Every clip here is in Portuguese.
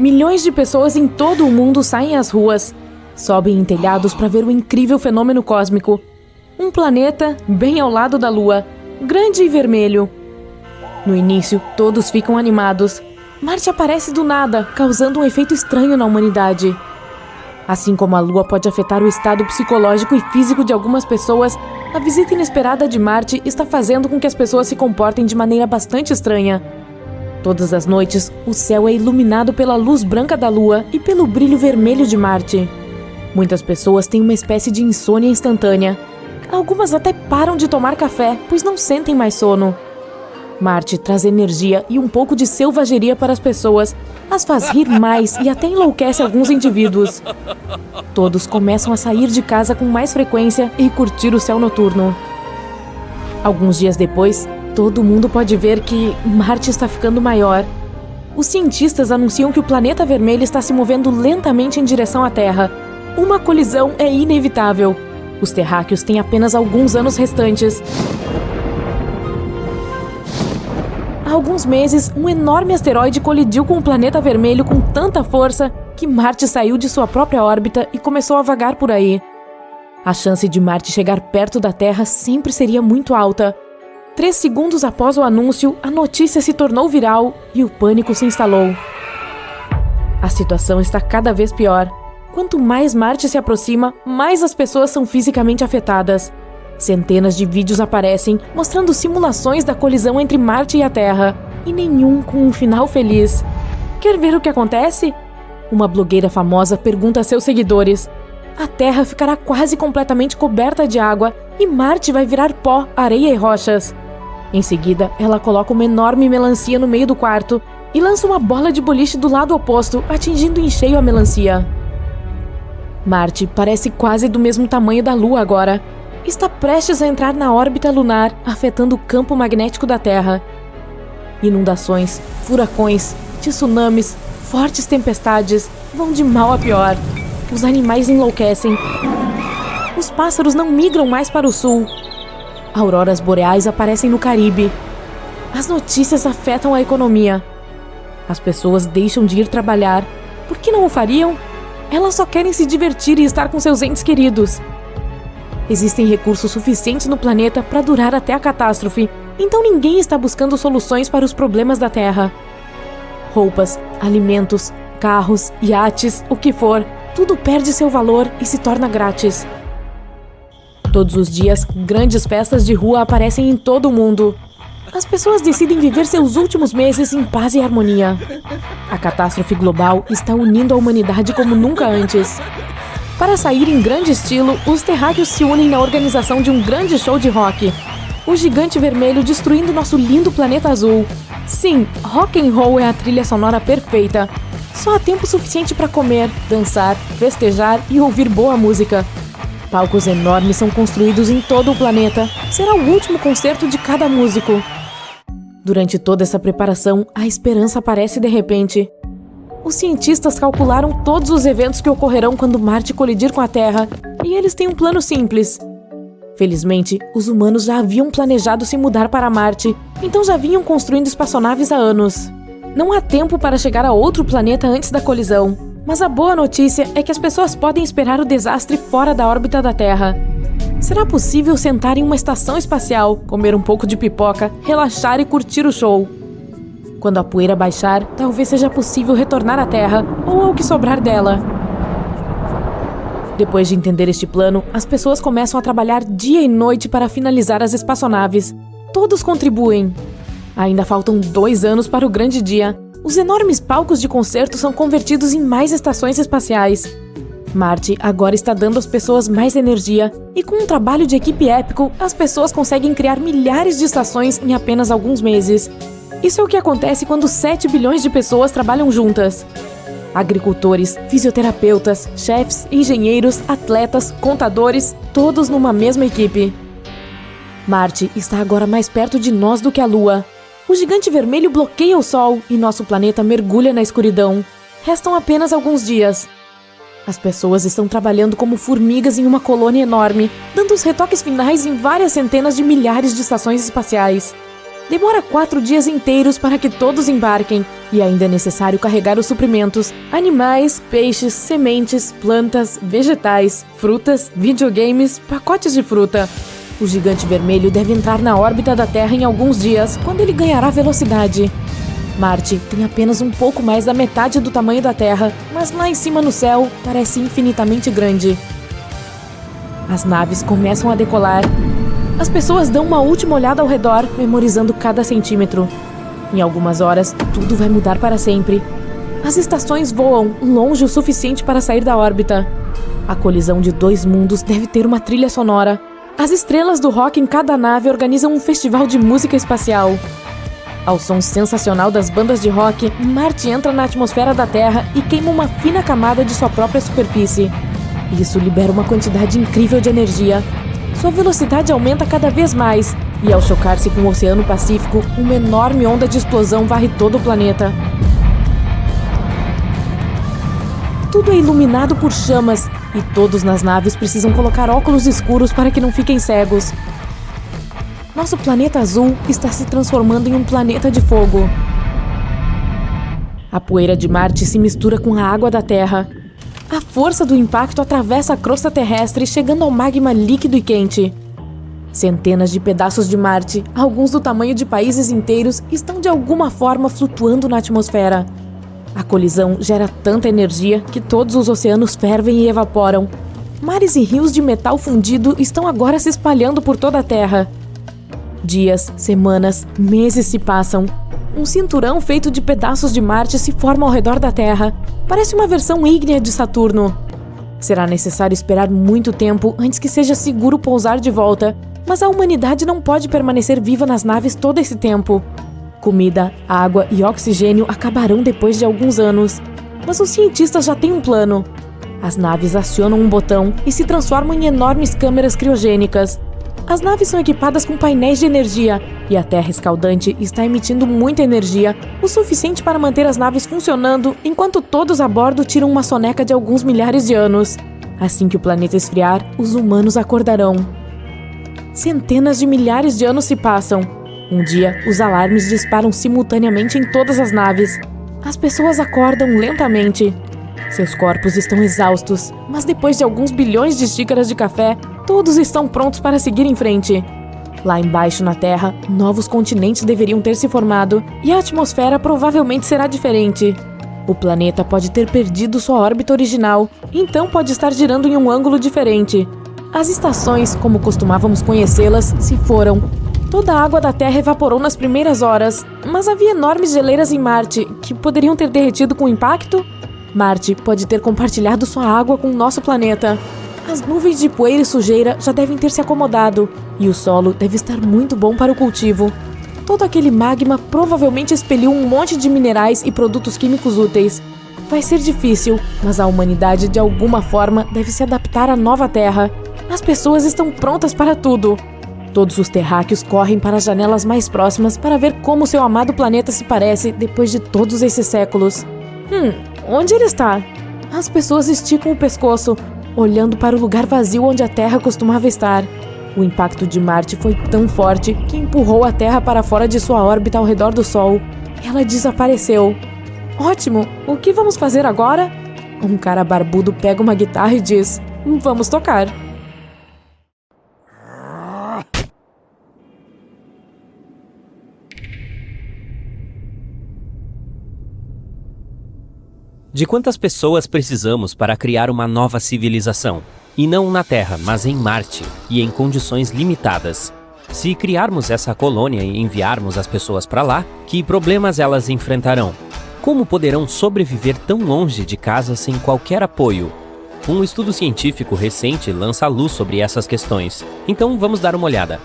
milhões de pessoas em todo o mundo saem às ruas, sobem em telhados para ver o incrível fenômeno cósmico. Um planeta bem ao lado da Lua, grande e vermelho. No início, todos ficam animados. Marte aparece do nada, causando um efeito estranho na humanidade. Assim como a Lua pode afetar o estado psicológico e físico de algumas pessoas, a visita inesperada de Marte está fazendo com que as pessoas se comportem de maneira bastante estranha. Todas as noites, o céu é iluminado pela luz branca da Lua e pelo brilho vermelho de Marte. Muitas pessoas têm uma espécie de insônia instantânea. Algumas até param de tomar café, pois não sentem mais sono. Marte traz energia e um pouco de selvageria para as pessoas, as faz rir mais e até enlouquece alguns indivíduos. Todos começam a sair de casa com mais frequência e curtir o céu noturno. Alguns dias depois, todo mundo pode ver que Marte está ficando maior. Os cientistas anunciam que o planeta vermelho está se movendo lentamente em direção à Terra. Uma colisão é inevitável. Os terráqueos têm apenas alguns anos restantes. Há alguns meses, um enorme asteroide colidiu com o planeta vermelho com tanta força que Marte saiu de sua própria órbita e começou a vagar por aí. A chance de Marte chegar perto da Terra sempre seria muito alta. 3 segundos após o anúncio, a notícia se tornou viral e o pânico se instalou. A situação está cada vez pior. Quanto mais Marte se aproxima, mais as pessoas são fisicamente afetadas. Centenas de vídeos aparecem mostrando simulações da colisão entre Marte e a Terra, e nenhum com um final feliz. Quer ver o que acontece? Uma blogueira famosa pergunta a seus seguidores: a Terra ficará quase completamente coberta de água e Marte vai virar pó, areia e rochas. Em seguida, ela coloca uma enorme melancia no meio do quarto e lança uma bola de boliche do lado oposto, atingindo em cheio a melancia. Marte parece quase do mesmo tamanho da Lua agora. Está prestes a entrar na órbita lunar, afetando o campo magnético da Terra. Inundações, furacões, tsunamis, fortes tempestades vão de mal a pior. Os animais enlouquecem. Os pássaros não migram mais para o sul. Auroras boreais aparecem no Caribe. As notícias afetam a economia. As pessoas deixam de ir trabalhar. Por que não o fariam? Elas só querem se divertir e estar com seus entes queridos. Existem recursos suficientes no planeta para durar até a catástrofe, então ninguém está buscando soluções para os problemas da Terra. Roupas, alimentos, carros, iates, o que for, tudo perde seu valor e se torna grátis. Todos os dias, grandes festas de rua aparecem em todo o mundo. As pessoas decidem viver seus últimos meses em paz e harmonia. A catástrofe global está unindo a humanidade como nunca antes. Para sair em grande estilo, os terráqueos se unem na organização de um grande show de rock. O gigante vermelho destruindo nosso lindo planeta azul. Sim, rock and roll é a trilha sonora perfeita. Só há tempo suficiente para comer, dançar, festejar e ouvir boa música. Palcos enormes são construídos em todo o planeta. Será o último concerto de cada músico. Durante toda essa preparação, a esperança aparece de repente. Os cientistas calcularam todos os eventos que ocorrerão quando Marte colidir com a Terra, e eles têm um plano simples. Felizmente, os humanos já haviam planejado se mudar para Marte, então já vinham construindo espaçonaves há anos. Não há tempo para chegar a outro planeta antes da colisão, mas a boa notícia é que as pessoas podem esperar o desastre fora da órbita da Terra. Será possível sentar em uma estação espacial, comer um pouco de pipoca, relaxar e curtir o show. Quando a poeira baixar, talvez seja possível retornar à Terra, ou ao que sobrar dela. Depois de entender este plano, as pessoas começam a trabalhar dia e noite para finalizar as espaçonaves. Todos contribuem. Ainda faltam 2 anos para o grande dia. Os enormes palcos de concerto são convertidos em mais estações espaciais. Marte agora está dando às pessoas mais energia, e com um trabalho de equipe épico, as pessoas conseguem criar milhares de estações em apenas alguns meses. Isso é o que acontece quando 7 bilhões de pessoas trabalham juntas. Agricultores, fisioterapeutas, chefes, engenheiros, atletas, contadores, todos numa mesma equipe. Marte está agora mais perto de nós do que a Lua. O gigante vermelho bloqueia o Sol e nosso planeta mergulha na escuridão. Restam apenas alguns dias. As pessoas estão trabalhando como formigas em uma colônia enorme, dando os retoques finais em várias centenas de milhares de estações espaciais. Demora 4 dias inteiros para que todos embarquem, e ainda é necessário carregar os suprimentos, animais, peixes, sementes, plantas, vegetais, frutas, videogames, pacotes de fruta. O gigante vermelho deve entrar na órbita da Terra em alguns dias, quando ele ganhará velocidade. Marte tem apenas um pouco mais da metade do tamanho da Terra, mas lá em cima no céu parece infinitamente grande. As naves começam a decolar. As pessoas dão uma última olhada ao redor, memorizando cada centímetro. Em algumas horas, tudo vai mudar para sempre. As estações voam longe o suficiente para sair da órbita. A colisão de 2 mundos deve ter uma trilha sonora. As estrelas do rock em cada nave organizam um festival de música espacial. Ao som sensacional das bandas de rock, Marte entra na atmosfera da Terra e queima uma fina camada de sua própria superfície. Isso libera uma quantidade incrível de energia. Sua velocidade aumenta cada vez mais, e ao chocar-se com o Oceano Pacífico, uma enorme onda de explosão varre todo o planeta. Tudo é iluminado por chamas, e todos nas naves precisam colocar óculos escuros para que não fiquem cegos. Nosso planeta azul está se transformando em um planeta de fogo. A poeira de Marte se mistura com a água da Terra. A força do impacto atravessa a crosta terrestre, chegando ao magma líquido e quente. Centenas de pedaços de Marte, alguns do tamanho de países inteiros, estão de alguma forma flutuando na atmosfera. A colisão gera tanta energia que todos os oceanos fervem e evaporam. Mares e rios de metal fundido estão agora se espalhando por toda a Terra. Dias, semanas, meses se passam. Um cinturão feito de pedaços de Marte se forma ao redor da Terra. Parece uma versão ígnea de Saturno. Será necessário esperar muito tempo antes que seja seguro pousar de volta, mas a humanidade não pode permanecer viva nas naves todo esse tempo. Comida, água e oxigênio acabarão depois de alguns anos. Mas os cientistas já têm um plano. As naves acionam um botão e se transformam em enormes câmeras criogênicas. As naves são equipadas com painéis de energia, e a Terra escaldante está emitindo muita energia, o suficiente para manter as naves funcionando, enquanto todos a bordo tiram uma soneca de alguns milhares de anos. Assim que o planeta esfriar, os humanos acordarão. Centenas de milhares de anos se passam. Um dia, os alarmes disparam simultaneamente em todas as naves. As pessoas acordam lentamente. Seus corpos estão exaustos, mas depois de alguns bilhões de xícaras de café, todos estão prontos para seguir em frente. Lá embaixo na Terra, novos continentes deveriam ter se formado e a atmosfera provavelmente será diferente. O planeta pode ter perdido sua órbita original, então pode estar girando em um ângulo diferente. As estações, como costumávamos conhecê-las, se foram. Toda a água da Terra evaporou nas primeiras horas, mas havia enormes geleiras em Marte, que poderiam ter derretido com o impacto? Marte pode ter compartilhado sua água com o nosso planeta. As nuvens de poeira e sujeira já devem ter se acomodado, e o solo deve estar muito bom para o cultivo. Todo aquele magma provavelmente expeliu um monte de minerais e produtos químicos úteis. Vai ser difícil, mas a humanidade de alguma forma deve se adaptar à nova Terra. As pessoas estão prontas para tudo. Todos os terráqueos correm para as janelas mais próximas para ver como seu amado planeta se parece depois de todos esses séculos. Onde ele está? As pessoas esticam o pescoço, olhando para o lugar vazio onde a Terra costumava estar. O impacto de Marte foi tão forte que empurrou a Terra para fora de sua órbita ao redor do Sol. Ela desapareceu. Ótimo! O que vamos fazer agora? Um cara barbudo pega uma guitarra e diz: vamos tocar. De quantas pessoas precisamos para criar uma nova civilização? E não na Terra, mas em Marte, e em condições limitadas. Se criarmos essa colônia e enviarmos as pessoas para lá, que problemas elas enfrentarão? Como poderão sobreviver tão longe de casa sem qualquer apoio? Um estudo científico recente lança luz sobre essas questões. Então vamos dar uma olhada.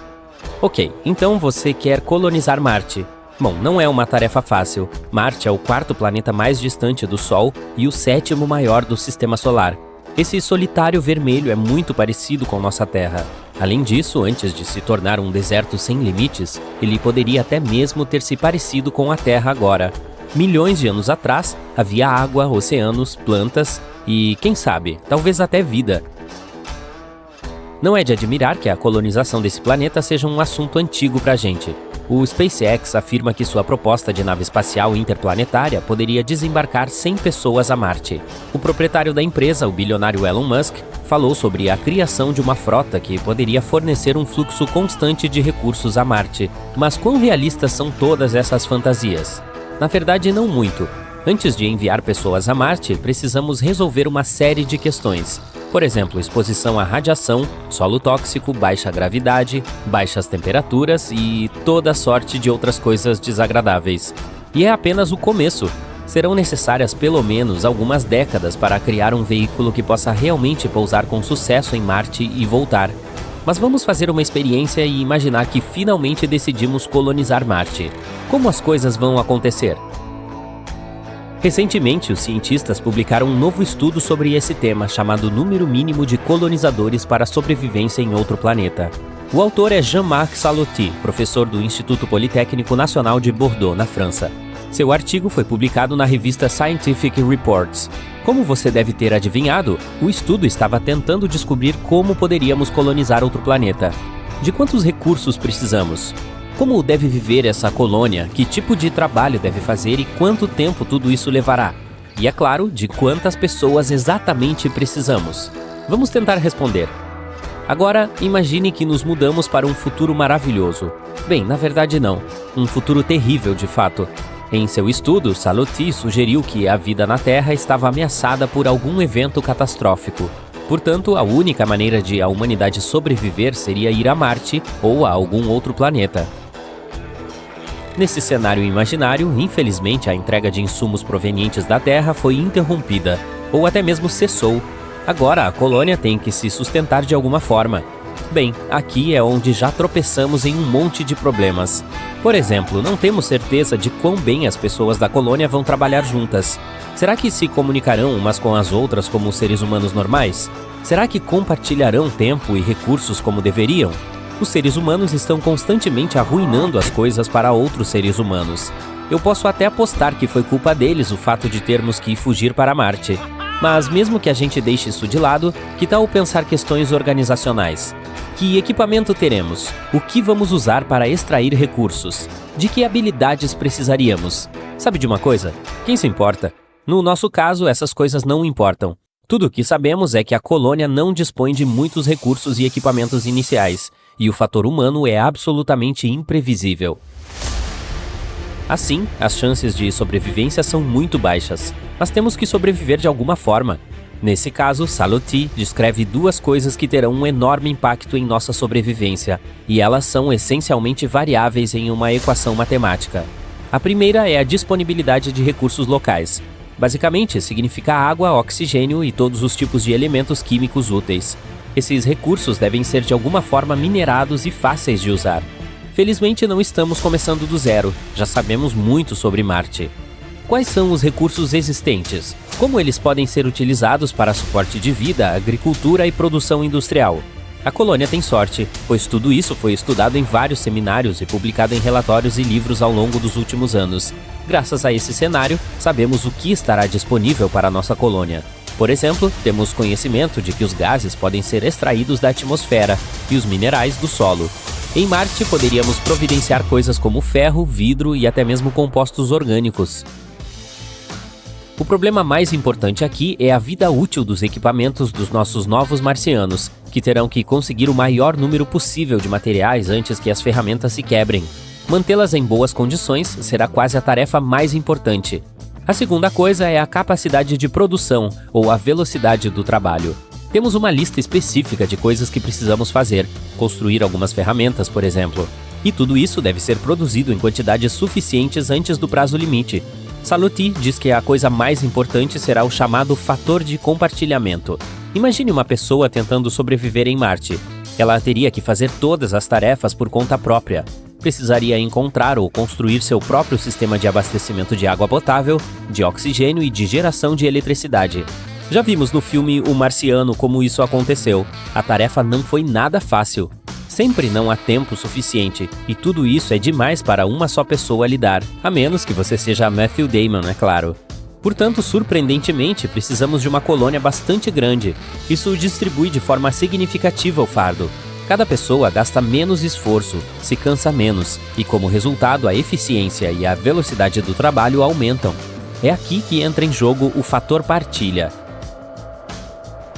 Ok, então você quer colonizar Marte. Bom, não é uma tarefa fácil. Marte é o 4º planeta mais distante do Sol e o 7º maior do Sistema Solar. Esse solitário vermelho é muito parecido com nossa Terra. Além disso, antes de se tornar um deserto sem limites, ele poderia até mesmo ter se parecido com a Terra agora. Milhões de anos atrás, havia água, oceanos, plantas e, quem sabe, talvez até vida. Não é de admirar que a colonização desse planeta seja um assunto antigo pra gente. O SpaceX afirma que sua proposta de nave espacial interplanetária poderia desembarcar 100 pessoas a Marte. O proprietário da empresa, o bilionário Elon Musk, falou sobre a criação de uma frota que poderia fornecer um fluxo constante de recursos a Marte. Mas quão realistas são todas essas fantasias? Na verdade, não muito. Antes de enviar pessoas a Marte, precisamos resolver uma série de questões. Por exemplo, exposição à radiação, solo tóxico, baixa gravidade, baixas temperaturas e toda sorte de outras coisas desagradáveis. E é apenas o começo. Serão necessárias pelo menos algumas décadas para criar um veículo que possa realmente pousar com sucesso em Marte e voltar. Mas vamos fazer uma experiência e imaginar que finalmente decidimos colonizar Marte. Como as coisas vão acontecer? Recentemente, os cientistas publicaram um novo estudo sobre esse tema, chamado Número Mínimo de Colonizadores para a Sobrevivência em Outro Planeta. O autor é Jean-Marc Salotti, professor do Instituto Politécnico Nacional de Bordeaux, na França. Seu artigo foi publicado na revista Scientific Reports. Como você deve ter adivinhado, o estudo estava tentando descobrir como poderíamos colonizar outro planeta. De quantos recursos precisamos? Como deve viver essa colônia? Que tipo de trabalho deve fazer e quanto tempo tudo isso levará? E é claro, de quantas pessoas exatamente precisamos? Vamos tentar responder. Agora, imagine que nos mudamos para um futuro maravilhoso. Bem, na verdade não. Um futuro terrível, de fato. Em seu estudo, Salotti sugeriu que a vida na Terra estava ameaçada por algum evento catastrófico. Portanto, a única maneira de a humanidade sobreviver seria ir a Marte ou a algum outro planeta. Nesse cenário imaginário, infelizmente, a entrega de insumos provenientes da Terra foi interrompida, ou até mesmo cessou. Agora, a colônia tem que se sustentar de alguma forma. Bem, aqui é onde já tropeçamos em um monte de problemas. Por exemplo, não temos certeza de quão bem as pessoas da colônia vão trabalhar juntas. Será que se comunicarão umas com as outras como seres humanos normais? Será que compartilharão tempo e recursos como deveriam? Os seres humanos estão constantemente arruinando as coisas para outros seres humanos. Eu posso até apostar que foi culpa deles o fato de termos que fugir para Marte. Mas mesmo que a gente deixe isso de lado, que tal pensar questões organizacionais? Que equipamento teremos? O que vamos usar para extrair recursos? De que habilidades precisaríamos? Sabe de uma coisa? Quem se importa? No nosso caso, essas coisas não importam. Tudo o que sabemos é que a colônia não dispõe de muitos recursos e equipamentos iniciais, e o fator humano é absolutamente imprevisível. Assim, as chances de sobrevivência são muito baixas, mas temos que sobreviver de alguma forma. Nesse caso, Salotti descreve duas coisas que terão um enorme impacto em nossa sobrevivência, e elas são essencialmente variáveis em uma equação matemática. A primeira é a disponibilidade de recursos locais. Basicamente, significa água, oxigênio e todos os tipos de elementos químicos úteis. Esses recursos devem ser de alguma forma minerados e fáceis de usar. Felizmente não estamos começando do zero, já sabemos muito sobre Marte. Quais são os recursos existentes? Como eles podem ser utilizados para suporte de vida, agricultura e produção industrial? A colônia tem sorte, pois tudo isso foi estudado em vários seminários e publicado em relatórios e livros ao longo dos últimos anos. Graças a esse cenário, sabemos o que estará disponível para a nossa colônia. Por exemplo, temos conhecimento de que os gases podem ser extraídos da atmosfera e os minerais do solo. Em Marte, poderíamos providenciar coisas como ferro, vidro e até mesmo compostos orgânicos. O problema mais importante aqui é a vida útil dos equipamentos dos nossos novos marcianos, que terão que conseguir o maior número possível de materiais antes que as ferramentas se quebrem. Mantê-las em boas condições será quase a tarefa mais importante. A segunda coisa é a capacidade de produção, ou a velocidade do trabalho. Temos uma lista específica de coisas que precisamos fazer, construir algumas ferramentas, por exemplo. E tudo isso deve ser produzido em quantidades suficientes antes do prazo limite. Salotti diz que a coisa mais importante será o chamado fator de compartilhamento. Imagine uma pessoa tentando sobreviver em Marte. Ela teria que fazer todas as tarefas por conta própria. Precisaria encontrar ou construir seu próprio sistema de abastecimento de água potável, de oxigênio e de geração de eletricidade. Já vimos no filme O Marciano como isso aconteceu. A tarefa não foi nada fácil. Sempre não há tempo suficiente, e tudo isso é demais para uma só pessoa lidar, a menos que você seja Matthew Damon, é claro. Portanto, surpreendentemente, precisamos de uma colônia bastante grande. Isso distribui de forma significativa o fardo. Cada pessoa gasta menos esforço, se cansa menos e, como resultado, a eficiência e a velocidade do trabalho aumentam. É aqui que entra em jogo o fator partilha.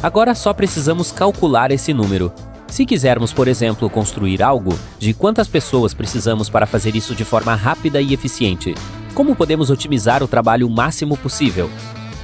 Agora só precisamos calcular esse número. Se quisermos, por exemplo, construir algo, de quantas pessoas precisamos para fazer isso de forma rápida e eficiente? Como podemos otimizar o trabalho o máximo possível?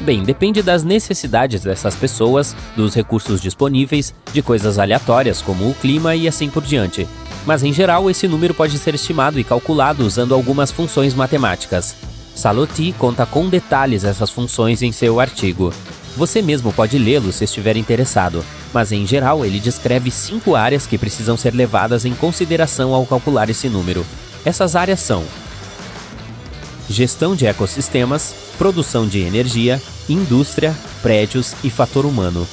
Bem, depende das necessidades dessas pessoas, dos recursos disponíveis, de coisas aleatórias como o clima e assim por diante. Mas em geral, esse número pode ser estimado e calculado usando algumas funções matemáticas. Salotti conta com detalhes essas funções em seu artigo. Você mesmo pode lê-lo se estiver interessado, mas em geral ele descreve 5 áreas que precisam ser levadas em consideração ao calcular esse número. Essas áreas são: gestão de ecossistemas, produção de energia, indústria, prédios e fator humano.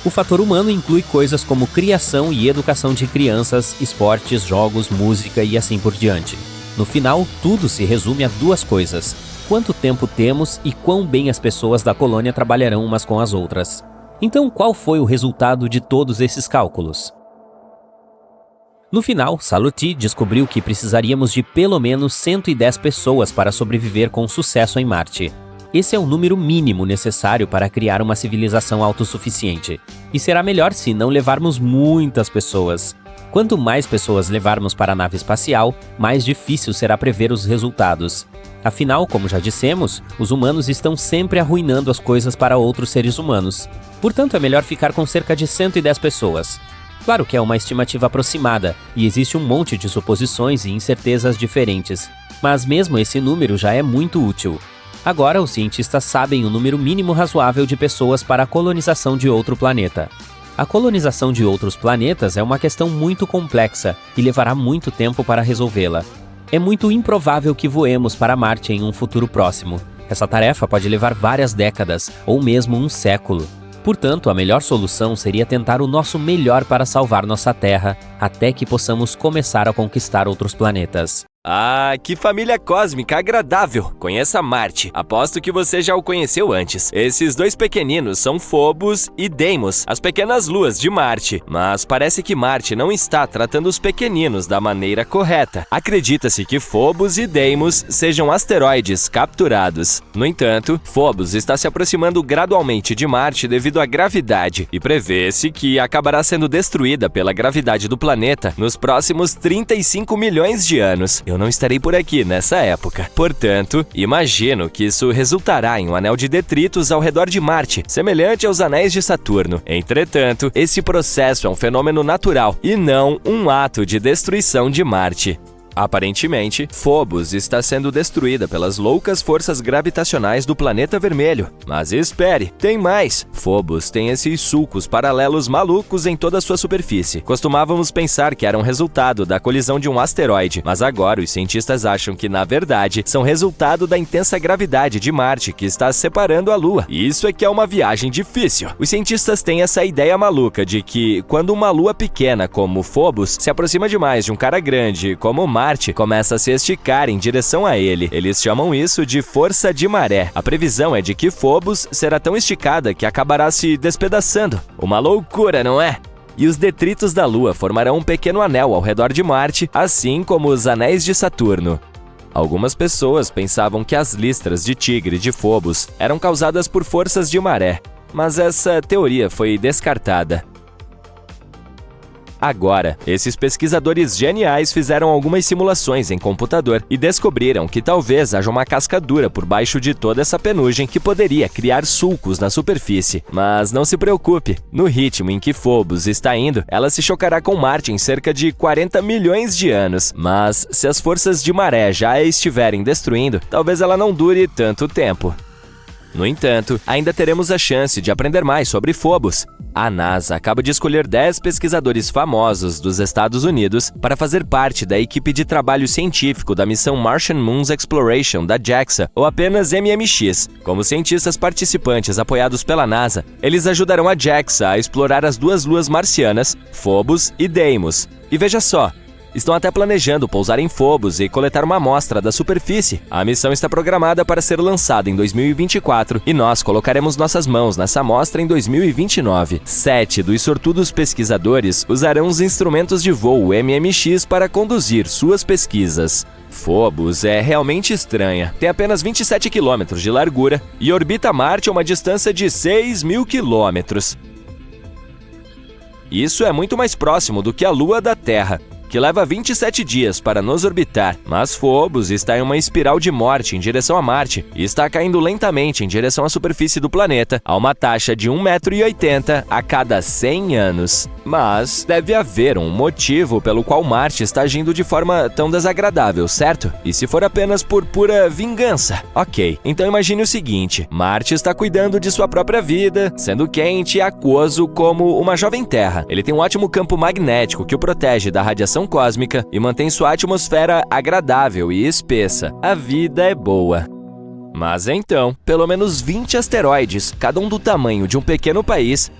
O fator humano inclui coisas como criação e educação de crianças, esportes, jogos, música e assim por diante. No final, tudo se resume a 2 coisas: quanto tempo temos e quão bem as pessoas da colônia trabalharão umas com as outras. Então, qual foi o resultado de todos esses cálculos? No final, Salotti descobriu que precisaríamos de pelo menos 110 pessoas para sobreviver com sucesso em Marte. Esse é o número mínimo necessário para criar uma civilização autossuficiente. E será melhor se não levarmos muitas pessoas. Quanto mais pessoas levarmos para a nave espacial, mais difícil será prever os resultados. Afinal, como já dissemos, os humanos estão sempre arruinando as coisas para outros seres humanos. Portanto, é melhor ficar com cerca de 110 pessoas. Claro que é uma estimativa aproximada, e existe um monte de suposições e incertezas diferentes. Mas mesmo esse número já é muito útil. Agora, os cientistas sabem o número mínimo razoável de pessoas para a colonização de outro planeta. A colonização de outros planetas é uma questão muito complexa e levará muito tempo para resolvê-la. É muito improvável que voemos para Marte em um futuro próximo. Essa tarefa pode levar várias décadas, ou mesmo um século. Portanto, a melhor solução seria tentar o nosso melhor para salvar nossa Terra, até que possamos começar a conquistar outros planetas. Ah, que família cósmica agradável! Conheça Marte. Aposto que você já o conheceu antes. Esses 2 pequeninos são Phobos e Deimos, as pequenas luas de Marte. Mas parece que Marte não está tratando os pequeninos da maneira correta. Acredita-se que Phobos e Deimos sejam asteroides capturados. No entanto, Phobos está se aproximando gradualmente de Marte devido à gravidade, e prevê-se que acabará sendo destruída pela gravidade do planeta nos próximos 35 milhões de anos. Eu não estarei por aqui nessa época. Portanto, imagino que isso resultará em um anel de detritos ao redor de Marte, semelhante aos anéis de Saturno. Entretanto, esse processo é um fenômeno natural e não um ato de destruição de Marte. Aparentemente, Phobos está sendo destruída pelas loucas forças gravitacionais do planeta vermelho. Mas espere, tem mais! Phobos tem esses sulcos paralelos malucos em toda a sua superfície. Costumávamos pensar que eram resultado da colisão de um asteroide, mas agora os cientistas acham que, na verdade, são resultado da intensa gravidade de Marte que está separando a Lua. E isso é que é uma viagem difícil. Os cientistas têm essa ideia maluca de que, quando uma lua pequena como Phobos se aproxima demais de um cara grande como Marte, começa a se esticar em direção a ele. Eles chamam isso de força de maré. A previsão é de que Phobos será tão esticada que acabará se despedaçando. Uma loucura, não é? E os detritos da Lua formarão um pequeno anel ao redor de Marte, assim como os anéis de Saturno. Algumas pessoas pensavam que as listras de tigre de Phobos eram causadas por forças de maré, mas essa teoria foi descartada. Agora, esses pesquisadores geniais fizeram algumas simulações em computador e descobriram que talvez haja uma casca dura por baixo de toda essa penugem que poderia criar sulcos na superfície. Mas não se preocupe, no ritmo em que Phobos está indo, ela se chocará com Marte em cerca de 40 milhões de anos. Mas se as forças de maré já a estiverem destruindo, talvez ela não dure tanto tempo. No entanto, ainda teremos a chance de aprender mais sobre Phobos. A NASA acaba de escolher 10 pesquisadores famosos dos Estados Unidos para fazer parte da equipe de trabalho científico da missão Martian Moons Exploration da JAXA, ou apenas MMX. Como cientistas participantes apoiados pela NASA, eles ajudarão a JAXA a explorar as 2 luas marcianas, Phobos e Deimos. E veja só, estão até planejando pousar em Phobos e coletar uma amostra da superfície. A missão está programada para ser lançada em 2024 e nós colocaremos nossas mãos nessa amostra em 2029. 7 dos sortudos pesquisadores usarão os instrumentos de voo MMX para conduzir suas pesquisas. Phobos é realmente estranha. Tem apenas 27 quilômetros de largura e orbita Marte a uma distância de 6.000 quilômetros. Isso é muito mais próximo do que a Lua da Terra, que leva 27 dias para nos orbitar, mas Phobos está em uma espiral de morte em direção a Marte e está caindo lentamente em direção à superfície do planeta a uma taxa de 1,80 m a cada 100 anos. Mas deve haver um motivo pelo qual Marte está agindo de forma tão desagradável, certo? E se for apenas por pura vingança? Ok, então imagine o seguinte: Marte está cuidando de sua própria vida, sendo quente e aquoso como uma jovem Terra. Ele tem um ótimo campo magnético que o protege da radiação cósmica e mantém sua atmosfera agradável e espessa. A vida é boa. Mas então, pelo menos 20 asteroides, cada um do tamanho de um pequeno país,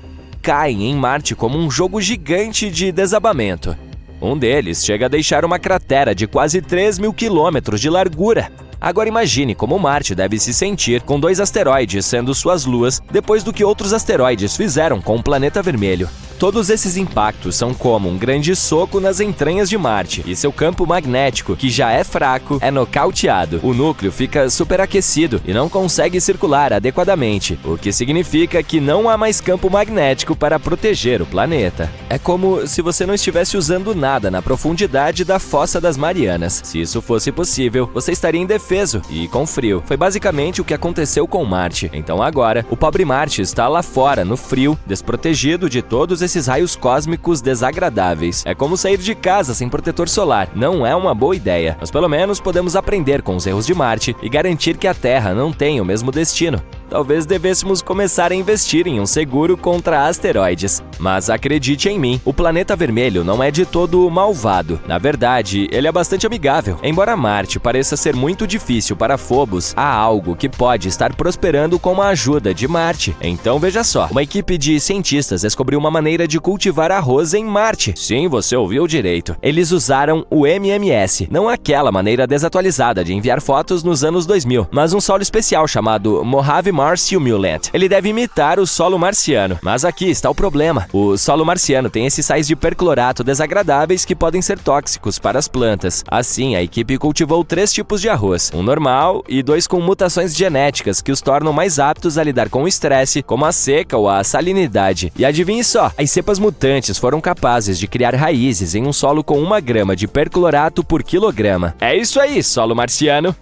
caem em Marte como um jogo gigante de desabamento. Um deles chega a deixar uma cratera de quase 3.000 quilômetros de largura. Agora imagine como Marte deve se sentir com 2 asteroides sendo suas luas depois do que outros asteroides fizeram com o planeta vermelho. Todos esses impactos são como um grande soco nas entranhas de Marte, e seu campo magnético, que já é fraco, é nocauteado. O núcleo fica superaquecido e não consegue circular adequadamente, o que significa que não há mais campo magnético para proteger o planeta. É como se você não estivesse usando nada na profundidade da Fossa das Marianas. Se isso fosse possível, você estaria indefeso e com frio. Foi basicamente o que aconteceu com Marte. Então agora, o pobre Marte está lá fora, no frio, desprotegido de todos esses raios cósmicos desagradáveis. É como sair de casa sem protetor solar. Não é uma boa ideia, mas pelo menos podemos aprender com os erros de Marte e garantir que a Terra não tem o mesmo destino. Talvez devêssemos começar a investir em um seguro contra asteroides. Mas acredite em mim, o planeta vermelho não é de todo malvado. Na verdade, ele é bastante amigável. Embora Marte pareça ser muito difícil para Phobos, há algo que pode estar prosperando com a ajuda de Marte. Então veja só, uma equipe de cientistas descobriu uma maneira de cultivar arroz em Marte. Sim, você ouviu direito. Eles usaram o MMS, não aquela maneira desatualizada de enviar fotos nos anos 2000, mas um solo especial chamado Mojave Mars Simulant. Ele deve imitar o solo marciano, mas aqui está o problema. O solo marciano tem esses sais de perclorato desagradáveis que podem ser tóxicos para as plantas. Assim, a equipe cultivou 3 tipos de arroz, um normal e 2 com mutações genéticas que os tornam mais aptos a lidar com o estresse, como a seca ou a salinidade. E adivinhe só, as cepas mutantes foram capazes de criar raízes em um solo com 1 grama de perclorato por quilograma. É isso aí, solo marciano!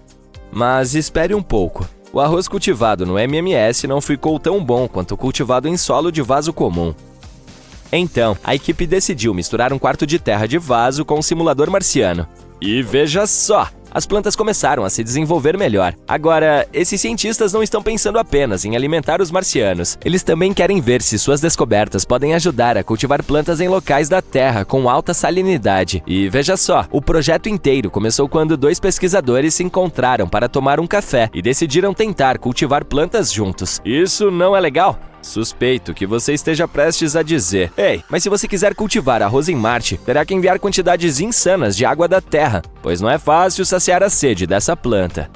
Mas espere um pouco. O arroz cultivado no MMS não ficou tão bom quanto o cultivado em solo de vaso comum. Então, a equipe decidiu misturar um quarto de terra de vaso com um simulador marciano. E veja só! As plantas começaram a se desenvolver melhor. Agora, esses cientistas não estão pensando apenas em alimentar os marcianos. Eles também querem ver se suas descobertas podem ajudar a cultivar plantas em locais da Terra com alta salinidade. E veja só, o projeto inteiro começou quando 2 pesquisadores se encontraram para tomar um café e decidiram tentar cultivar plantas juntos. Isso não é legal? Suspeito que você esteja prestes a dizer: ei, mas se você quiser cultivar arroz em Marte, terá que enviar quantidades insanas de água da Terra, pois não é fácil saciar a sede dessa planta.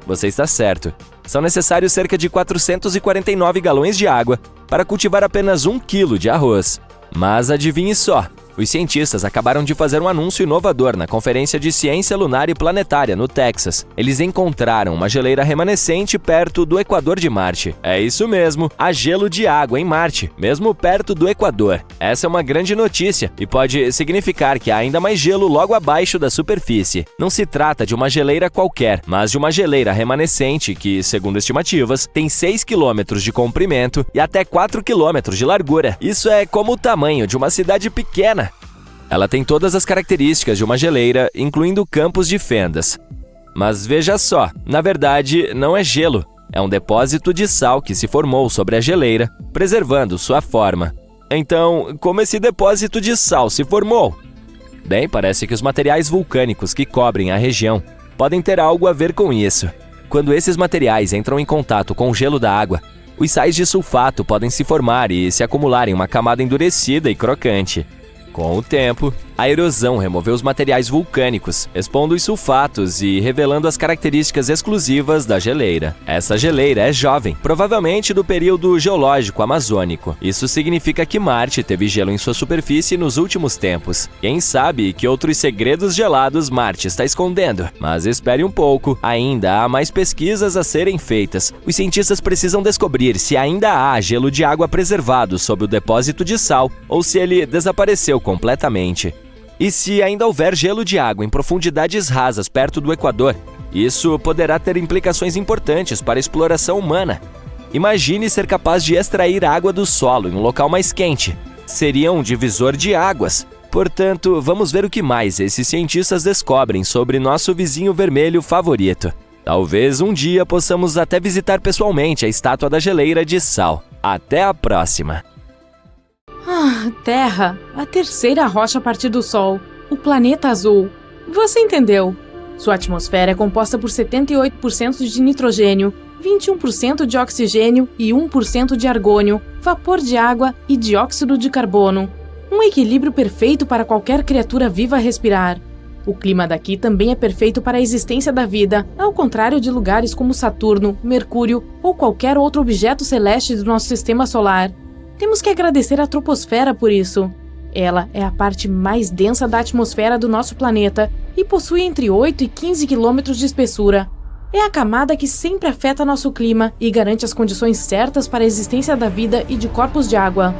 Você está certo. São necessários cerca de 449 galões de água para cultivar apenas 1 quilo de arroz. Mas adivinhe só, os cientistas acabaram de fazer um anúncio inovador na Conferência de Ciência Lunar e Planetária, no Texas. Eles encontraram uma geleira remanescente perto do Equador de Marte. É isso mesmo, há gelo de água em Marte, mesmo perto do Equador. Essa é uma grande notícia e pode significar que há ainda mais gelo logo abaixo da superfície. Não se trata de uma geleira qualquer, mas de uma geleira remanescente que, segundo estimativas, tem 6 quilômetros de comprimento e até 4 quilômetros de largura. Isso é como o tamanho de uma cidade pequena. Ela tem todas as características de uma geleira, incluindo campos de fendas. Mas veja só, na verdade, não é gelo. É um depósito de sal que se formou sobre a geleira, preservando sua forma. Então, como esse depósito de sal se formou? Bem, parece que os materiais vulcânicos que cobrem a região podem ter algo a ver com isso. Quando esses materiais entram em contato com o gelo da água, os sais de sulfato podem se formar e se acumular em uma camada endurecida e crocante. Com o tempo, A erosão removeu os materiais vulcânicos, expondo os sulfatos e revelando as características exclusivas da geleira. Essa geleira é jovem, provavelmente do período geológico amazônico. Isso significa que Marte teve gelo em sua superfície nos últimos tempos. Quem sabe que outros segredos gelados Marte está escondendo? Mas espere um pouco, ainda há mais pesquisas a serem feitas. Os cientistas precisam descobrir se ainda há gelo de água preservado sob o depósito de sal ou se ele desapareceu completamente. E se ainda houver gelo de água em profundidades rasas perto do Equador, isso poderá ter implicações importantes para a exploração humana. Imagine ser capaz de extrair água do solo em um local mais quente. Seria um divisor de águas. Portanto, vamos ver o que mais esses cientistas descobrem sobre nosso vizinho vermelho favorito. Talvez um dia possamos até visitar pessoalmente a estátua da geleira de sal. Até a próxima! Terra, a terceira rocha a partir do Sol, o planeta azul. Você entendeu? Sua atmosfera é composta por 78% de nitrogênio, 21% de oxigênio e 1% de argônio, vapor de água e dióxido de carbono. Um equilíbrio perfeito para qualquer criatura viva respirar. O clima daqui também é perfeito para a existência da vida, ao contrário de lugares como Saturno, Mercúrio ou qualquer outro objeto celeste do nosso sistema solar. Temos que agradecer à troposfera por isso. Ela é a parte mais densa da atmosfera do nosso planeta e possui entre 8 e 15 quilômetros de espessura. É a camada que sempre afeta nosso clima e garante as condições certas para a existência da vida e de corpos de água.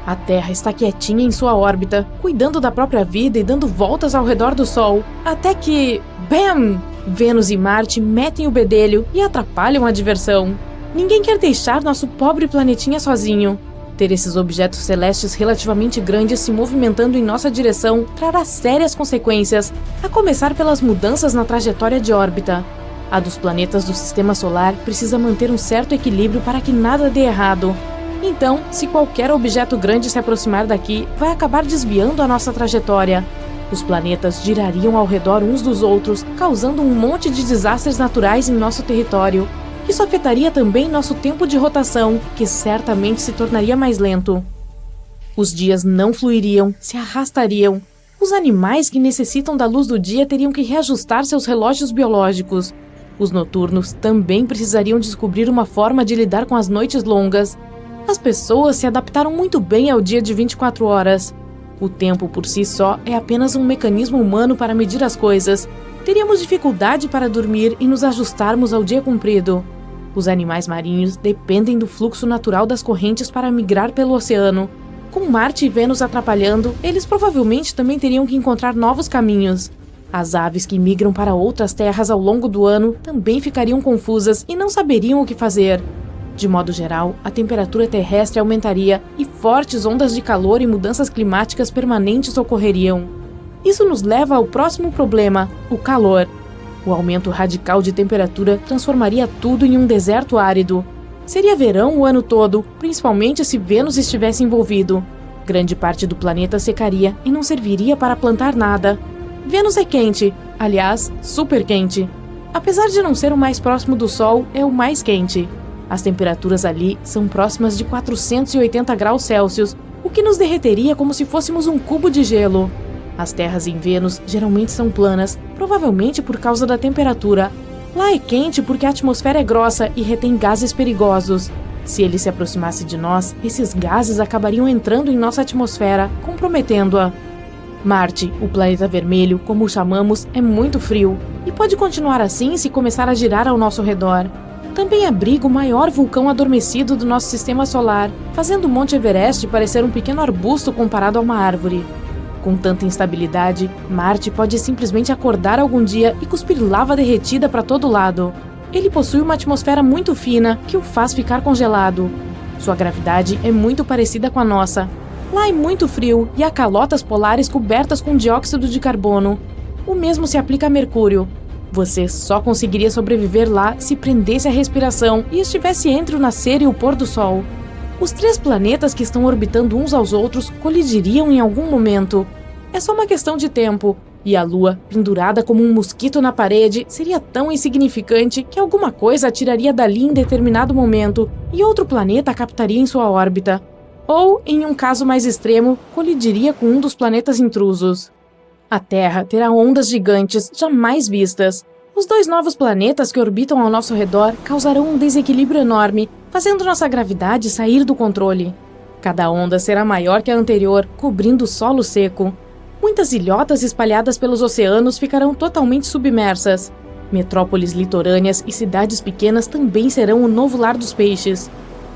A Terra está quietinha em sua órbita, cuidando da própria vida e dando voltas ao redor do Sol, até que... BAM! Vênus e Marte metem o bedelho e atrapalham a diversão. Ninguém quer deixar nosso pobre planetinha sozinho. Ter esses objetos celestes relativamente grandes se movimentando em nossa direção trará sérias consequências, a começar pelas mudanças na trajetória de órbita. A dos planetas do Sistema Solar precisa manter um certo equilíbrio para que nada dê errado. Então, se qualquer objeto grande se aproximar daqui, vai acabar desviando a nossa trajetória. Os planetas girariam ao redor uns dos outros, causando um monte de desastres naturais em nosso território. Isso afetaria também nosso tempo de rotação, que certamente se tornaria mais lento. Os dias não fluiriam, se arrastariam. Os animais que necessitam da luz do dia teriam que reajustar seus relógios biológicos. Os noturnos também precisariam descobrir uma forma de lidar com as noites longas. As pessoas se adaptaram muito bem ao dia de 24 horas. O tempo por si só é apenas um mecanismo humano para medir as coisas. Teríamos dificuldade para dormir e nos ajustarmos ao dia comprido. Os animais marinhos dependem do fluxo natural das correntes para migrar pelo oceano. Com Marte e Vênus atrapalhando, eles provavelmente também teriam que encontrar novos caminhos. As aves que migram para outras terras ao longo do ano também ficariam confusas e não saberiam o que fazer. De modo geral, a temperatura terrestre aumentaria e fortes ondas de calor e mudanças climáticas permanentes ocorreriam. Isso nos leva ao próximo problema, o calor. O aumento radical de temperatura transformaria tudo em um deserto árido. Seria verão o ano todo, principalmente se Vênus estivesse envolvido. Grande parte do planeta secaria e não serviria para plantar nada. Vênus é quente, aliás, super quente. Apesar de não ser o mais próximo do Sol, é o mais quente. As temperaturas ali são próximas de 480 graus Celsius, o que nos derreteria como se fôssemos um cubo de gelo. As terras em Vênus geralmente são planas, provavelmente por causa da temperatura. Lá é quente porque a atmosfera é grossa e retém gases perigosos. Se ele se aproximasse de nós, esses gases acabariam entrando em nossa atmosfera, comprometendo-a. Marte, o planeta vermelho, como o chamamos, é muito frio e pode continuar assim se começar a girar ao nosso redor. Também abriga o maior vulcão adormecido do nosso sistema solar, fazendo o Monte Everest parecer um pequeno arbusto comparado a uma árvore. Com tanta instabilidade, Marte pode simplesmente acordar algum dia e cuspir lava derretida para todo lado. Ele possui uma atmosfera muito fina que o faz ficar congelado. Sua gravidade é muito parecida com a nossa. Lá é muito frio e há calotas polares cobertas com dióxido de carbono. O mesmo se aplica a Mercúrio. Você só conseguiria sobreviver lá se prendesse a respiração e estivesse entre o nascer e o pôr do sol. Os 3 planetas que estão orbitando uns aos outros colidiriam em algum momento. É só uma questão de tempo. E a Lua, pendurada como um mosquito na parede, seria tão insignificante que alguma coisa atiraria dali em determinado momento e outro planeta a captaria em sua órbita. Ou, em um caso mais extremo, colidiria com um dos planetas intrusos. A Terra terá ondas gigantes jamais vistas. Os 2 novos planetas que orbitam ao nosso redor causarão um desequilíbrio enorme, fazendo nossa gravidade sair do controle. Cada onda será maior que a anterior, cobrindo o solo seco. Muitas ilhotas espalhadas pelos oceanos ficarão totalmente submersas. Metrópoles litorâneas e cidades pequenas também serão o novo lar dos peixes.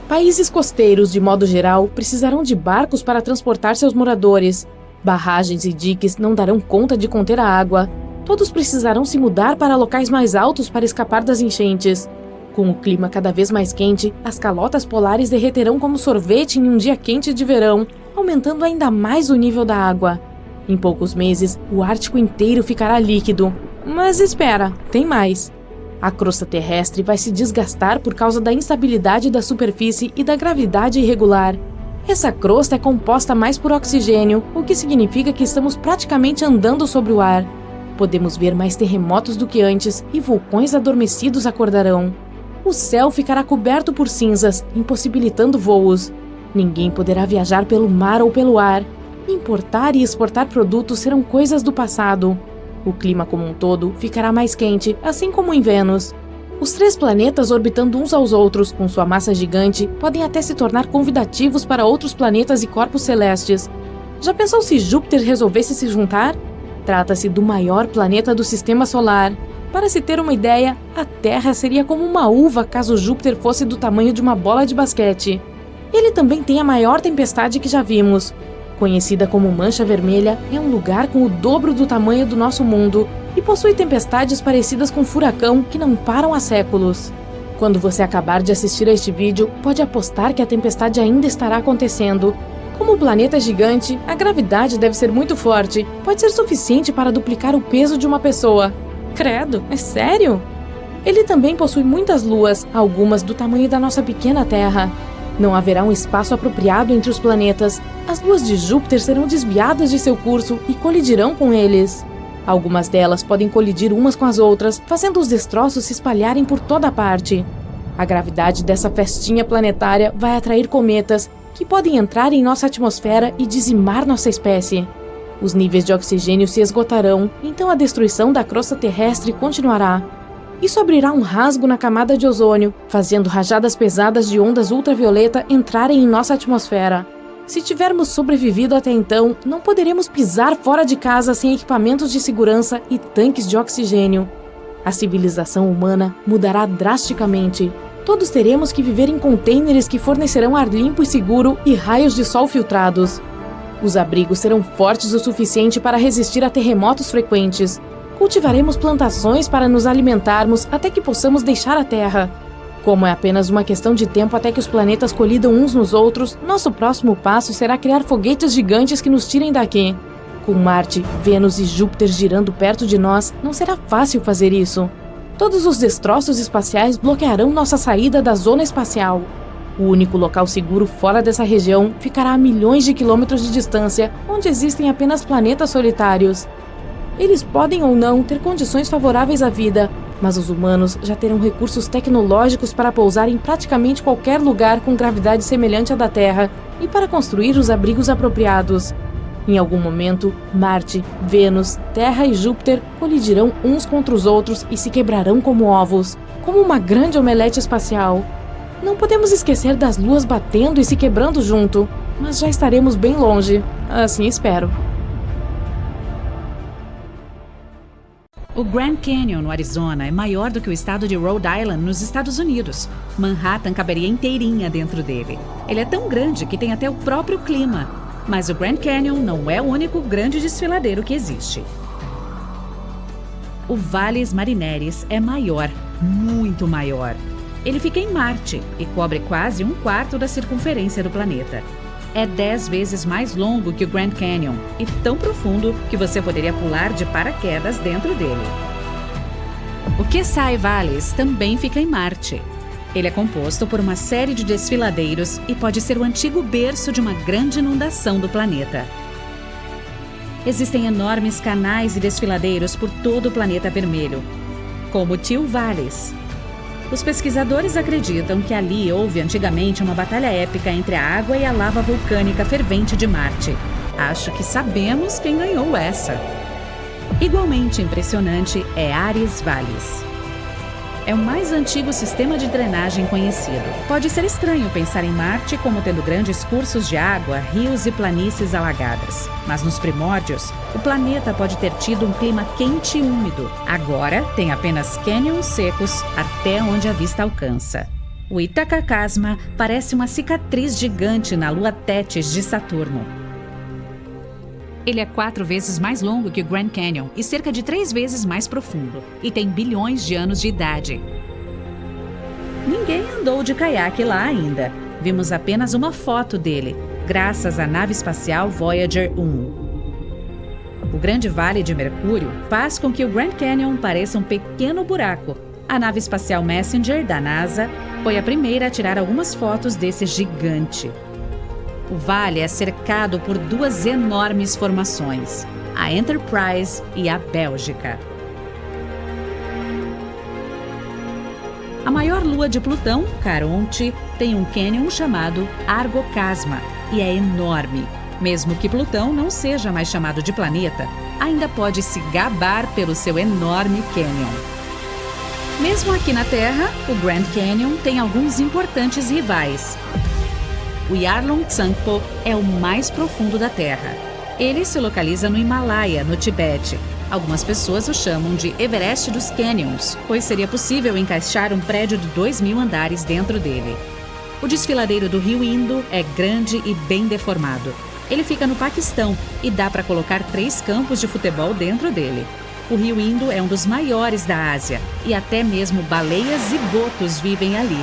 Países costeiros, de modo geral, precisarão de barcos para transportar seus moradores. Barragens e diques não darão conta de conter a água. Todos precisarão se mudar para locais mais altos para escapar das enchentes. Com o clima cada vez mais quente, as calotas polares derreterão como sorvete em um dia quente de verão, aumentando ainda mais o nível da água. Em poucos meses, o Ártico inteiro ficará líquido. Mas espera, tem mais. A crosta terrestre vai se desgastar por causa da instabilidade da superfície e da gravidade irregular. Essa crosta é composta mais por oxigênio, o que significa que estamos praticamente andando sobre o ar. Podemos ver mais terremotos do que antes e vulcões adormecidos acordarão. O céu ficará coberto por cinzas, impossibilitando voos. Ninguém poderá viajar pelo mar ou pelo ar. Importar e exportar produtos serão coisas do passado. O clima como um todo ficará mais quente, assim como em Vênus. Os 3 planetas orbitando uns aos outros com sua massa gigante podem até se tornar convidativos para outros planetas e corpos celestes. Já pensou se Júpiter resolvesse se juntar? Trata-se do maior planeta do Sistema Solar. Para se ter uma ideia, a Terra seria como uma uva caso Júpiter fosse do tamanho de uma bola de basquete. Ele também tem a maior tempestade que já vimos. Conhecida como Mancha Vermelha, é um lugar com o dobro do tamanho do nosso mundo e possui tempestades parecidas com furacão que não param há séculos. Quando você acabar de assistir a este vídeo, pode apostar que a tempestade ainda estará acontecendo. Como o planeta é gigante, a gravidade deve ser muito forte, pode ser suficiente para duplicar o peso de uma pessoa. Credo, é sério? Ele também possui muitas luas, algumas do tamanho da nossa pequena Terra. Não haverá um espaço apropriado entre os planetas. As luas de Júpiter serão desviadas de seu curso e colidirão com eles. Algumas delas podem colidir umas com as outras, fazendo os destroços se espalharem por toda parte. A gravidade dessa festinha planetária vai atrair cometas, que podem entrar em nossa atmosfera e dizimar nossa espécie. Os níveis de oxigênio se esgotarão, então a destruição da crosta terrestre continuará. Isso abrirá um rasgo na camada de ozônio, fazendo rajadas pesadas de ondas ultravioleta entrarem em nossa atmosfera. Se tivermos sobrevivido até então, não poderemos pisar fora de casa sem equipamentos de segurança e tanques de oxigênio. A civilização humana mudará drasticamente. Todos teremos que viver em contêineres que fornecerão ar limpo e seguro e raios de sol filtrados. Os abrigos serão fortes o suficiente para resistir a terremotos frequentes. Cultivaremos plantações para nos alimentarmos até que possamos deixar a Terra. Como é apenas uma questão de tempo até que os planetas colidam uns nos outros, nosso próximo passo será criar foguetes gigantes que nos tirem daqui. Com Marte, Vênus e Júpiter girando perto de nós, não será fácil fazer isso. Todos os destroços espaciais bloquearão nossa saída da zona espacial. O único local seguro fora dessa região ficará a milhões de quilômetros de distância, onde existem apenas planetas solitários. Eles podem ou não ter condições favoráveis à vida, mas os humanos já terão recursos tecnológicos para pousar em praticamente qualquer lugar com gravidade semelhante à da Terra e para construir os abrigos apropriados. Em algum momento, Marte, Vênus, Terra e Júpiter colidirão uns contra os outros e se quebrarão como ovos, como uma grande omelete espacial. Não podemos esquecer das luas batendo e se quebrando junto, mas já estaremos bem longe, assim espero. O Grand Canyon, no Arizona, é maior do que o estado de Rhode Island, nos Estados Unidos. Manhattan caberia inteirinha dentro dele. Ele é tão grande que tem até o próprio clima. Mas o Grand Canyon não é o único grande desfiladeiro que existe. O Valles Marineris é maior, muito maior. Ele fica em Marte e cobre quase 1/4 da circunferência do planeta. É 10 vezes mais longo que o Grand Canyon e tão profundo que você poderia pular de paraquedas dentro dele. O Kesai Valles também fica em Marte. Ele é composto por uma série de desfiladeiros e pode ser o antigo berço de uma grande inundação do planeta. Existem enormes canais e desfiladeiros por todo o planeta vermelho, como o Teal Valles. Os pesquisadores acreditam que ali houve antigamente uma batalha épica entre a água e a lava vulcânica fervente de Marte. Acho que sabemos quem ganhou essa. Igualmente impressionante é Ares Vallis. É o mais antigo sistema de drenagem conhecido. Pode ser estranho pensar em Marte como tendo grandes cursos de água, rios e planícies alagadas. Mas nos primórdios, o planeta pode ter tido um clima quente e úmido. Agora, tem apenas cânions secos até onde a vista alcança. O Ítaca Casma parece uma cicatriz gigante na lua Tétis de Saturno. Ele é 4 vezes mais longo que o Grand Canyon e cerca de 3 vezes mais profundo, e tem bilhões de anos de idade. Ninguém andou de caiaque lá ainda. Vimos apenas uma foto dele, graças à nave espacial Voyager 1. O Grande Vale de Mercúrio faz com que o Grand Canyon pareça um pequeno buraco. A nave espacial Messenger, da NASA, foi a primeira a tirar algumas fotos desse gigante. O vale é cercado por 2 enormes formações, a Enterprise e a Bélgica. A maior lua de Plutão, Caronte, tem um cânion chamado Argo Casma e é enorme. Mesmo que Plutão não seja mais chamado de planeta, ainda pode se gabar pelo seu enorme cânion. Mesmo aqui na Terra, o Grand Canyon tem alguns importantes rivais. O Yarlung Tsangpo é o mais profundo da Terra. Ele se localiza no Himalaia, no Tibete. Algumas pessoas o chamam de Everest dos Canyons, pois seria possível encaixar um prédio de 2.000 andares dentro dele. O desfiladeiro do rio Indo é grande e bem deformado. Ele fica no Paquistão e dá para colocar 3 campos de futebol dentro dele. O rio Indo é um dos maiores da Ásia e até mesmo baleias e botos vivem ali.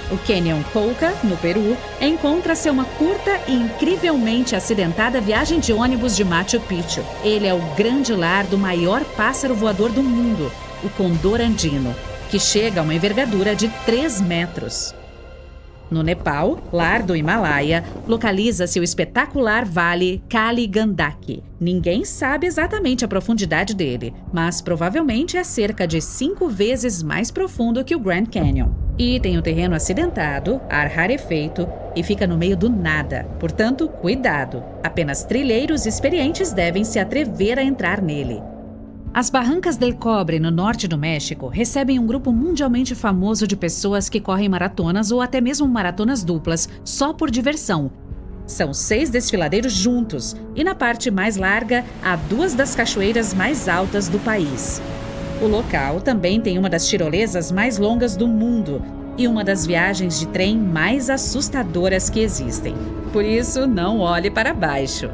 O Canyon Colca, no Peru, encontra-se uma curta e incrivelmente acidentada viagem de ônibus de Machu Picchu. Ele é o grande lar do maior pássaro voador do mundo, o condor andino, que chega a uma envergadura de 3 metros. No Nepal, lar do Himalaia, localiza-se o espetacular vale Kali Gandaki. Ninguém sabe exatamente a profundidade dele, mas provavelmente é cerca de 5 vezes mais profundo que o Grand Canyon. E tem um terreno acidentado, ar rarefeito e fica no meio do nada. Portanto, cuidado! Apenas trilheiros experientes devem se atrever a entrar nele. As Barrancas del Cobre, no norte do México, recebem um grupo mundialmente famoso de pessoas que correm maratonas ou até mesmo maratonas duplas, só por diversão. São 6 desfiladeiros juntos, e na parte mais larga há 2 das cachoeiras mais altas do país. O local também tem uma das tirolesas mais longas do mundo e uma das viagens de trem mais assustadoras que existem. Por isso, não olhe para baixo.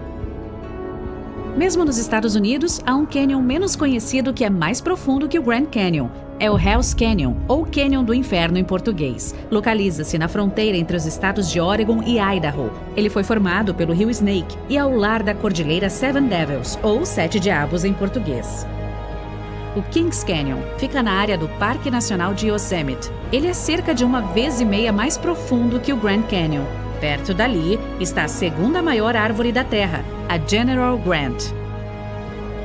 Mesmo nos Estados Unidos, há um cânion menos conhecido que é mais profundo que o Grand Canyon. É o Hell's Canyon, ou Cânion do Inferno em português. Localiza-se na fronteira entre os estados de Oregon e Idaho. Ele foi formado pelo rio Snake e é o lar da cordilheira Seven Devils, ou Sete Diabos em português. O Kings Canyon fica na área do Parque Nacional de Yosemite. Ele é cerca de 1,5 vezes mais profundo que o Grand Canyon. Perto dali está a 2ª maior árvore da Terra, a General Grant.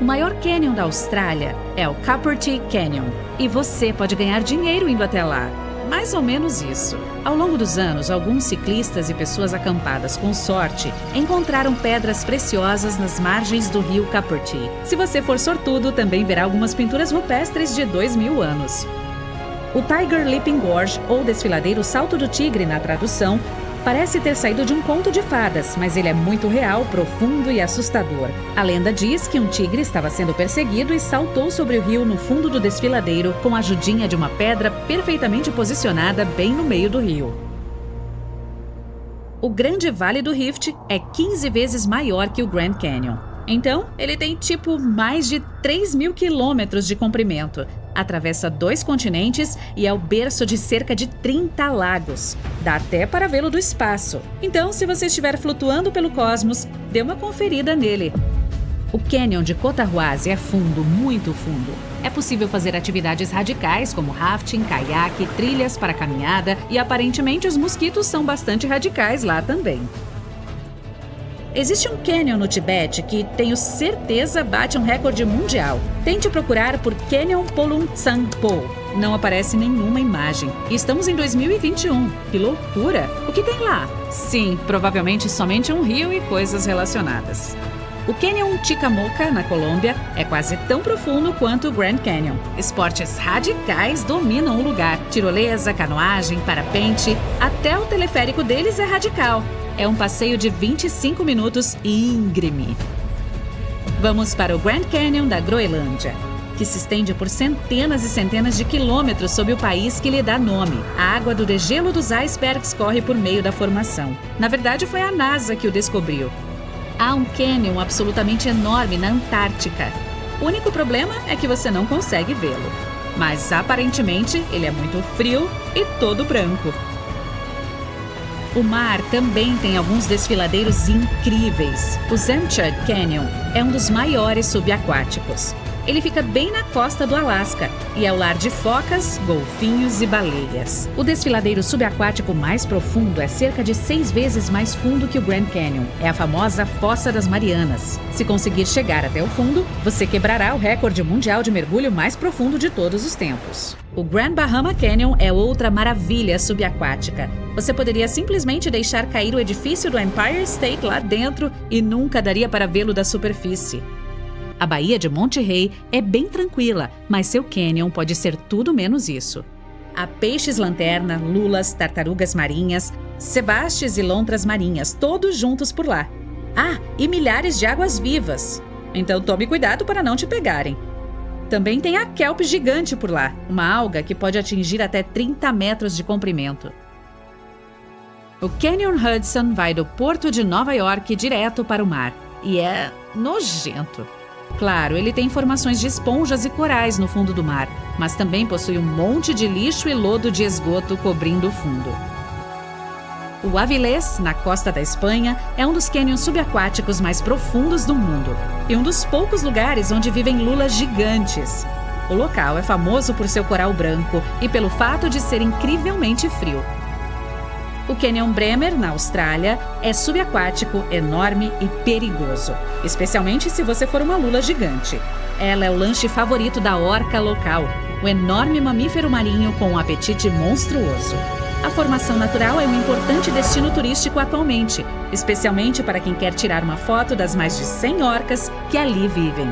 O maior cânion da Austrália é o Cupertee Canyon, e você pode ganhar dinheiro indo até lá. Mais ou menos isso. Ao longo dos anos, alguns ciclistas e pessoas acampadas com sorte encontraram pedras preciosas nas margens do rio Cupertee. Se você for sortudo, também verá algumas pinturas rupestres de 2.000 anos. O Tiger Leaping Gorge, ou Desfiladeiro Salto do Tigre na tradução, parece ter saído de um conto de fadas, mas ele é muito real, profundo e assustador. A lenda diz que um tigre estava sendo perseguido e saltou sobre o rio no fundo do desfiladeiro com a ajudinha de uma pedra perfeitamente posicionada bem no meio do rio. O Grande Vale do Rift é 15 vezes maior que o Grand Canyon. Então, ele tem mais de 3.000 quilômetros de comprimento. Atravessa 2 continentes e é o berço de cerca de 30 lagos. Dá até para vê-lo do espaço. Então, se você estiver flutuando pelo cosmos, dê uma conferida nele. O Canyon de Cotahuasi é fundo, muito fundo. É possível fazer atividades radicais como rafting, caiaque, trilhas para caminhada e aparentemente os mosquitos são bastante radicais lá também. Existe um cânion no Tibete que, tenho certeza, bate um recorde mundial. Tente procurar por Canyon Polung Tsangpo. Não aparece nenhuma imagem. E estamos em 2021. Que loucura! O que tem lá? Sim, provavelmente somente um rio e coisas relacionadas. O Canyon Chicamoca, na Colômbia, é quase tão profundo quanto o Grand Canyon. Esportes radicais dominam o lugar. Tirolesa, canoagem, parapente, até o teleférico deles é radical. É um passeio de 25 minutos íngreme. Vamos para o Grand Canyon da Groenlândia, que se estende por centenas e centenas de quilômetros sob o país que lhe dá nome. A água do degelo dos icebergs corre por meio da formação. Na verdade, foi a NASA que o descobriu. Há um canyon absolutamente enorme na Antártica. O único problema é que você não consegue vê-lo. Mas, aparentemente, ele é muito frio e todo branco. O mar também tem alguns desfiladeiros incríveis. O Zamchud Canyon é um dos maiores subaquáticos. Ele fica bem na costa do Alasca e é o lar de focas, golfinhos e baleias. O desfiladeiro subaquático mais profundo é cerca de 6 vezes mais fundo que o Grand Canyon. É a famosa Fossa das Marianas. Se conseguir chegar até o fundo, você quebrará o recorde mundial de mergulho mais profundo de todos os tempos. O Grand Bahama Canyon é outra maravilha subaquática. Você poderia simplesmente deixar cair o edifício do Empire State lá dentro e nunca daria para vê-lo da superfície. A Baía de Monterey é bem tranquila, mas seu canyon pode ser tudo menos isso. Há peixes-lanterna, lulas, tartarugas marinhas, sebastes e lontras marinhas, todos juntos por lá. Ah, e milhares de águas-vivas. Então tome cuidado para não te pegarem. Também tem a kelp gigante por lá, uma alga que pode atingir até 30 metros de comprimento. O Canyon Hudson vai do porto de Nova York direto para o mar. E é nojento. Claro, ele tem formações de esponjas e corais no fundo do mar, mas também possui um monte de lixo e lodo de esgoto cobrindo o fundo. O Avilés, na costa da Espanha, é um dos cânions subaquáticos mais profundos do mundo e um dos poucos lugares onde vivem lulas gigantes. O local é famoso por seu coral branco e pelo fato de ser incrivelmente frio. O Canyon Bremer, na Austrália, é subaquático, enorme e perigoso, especialmente se você for uma lula gigante. Ela é o lanche favorito da orca local, o enorme mamífero marinho com um apetite monstruoso. A formação natural é um importante destino turístico atualmente, especialmente para quem quer tirar uma foto das mais de 100 orcas que ali vivem.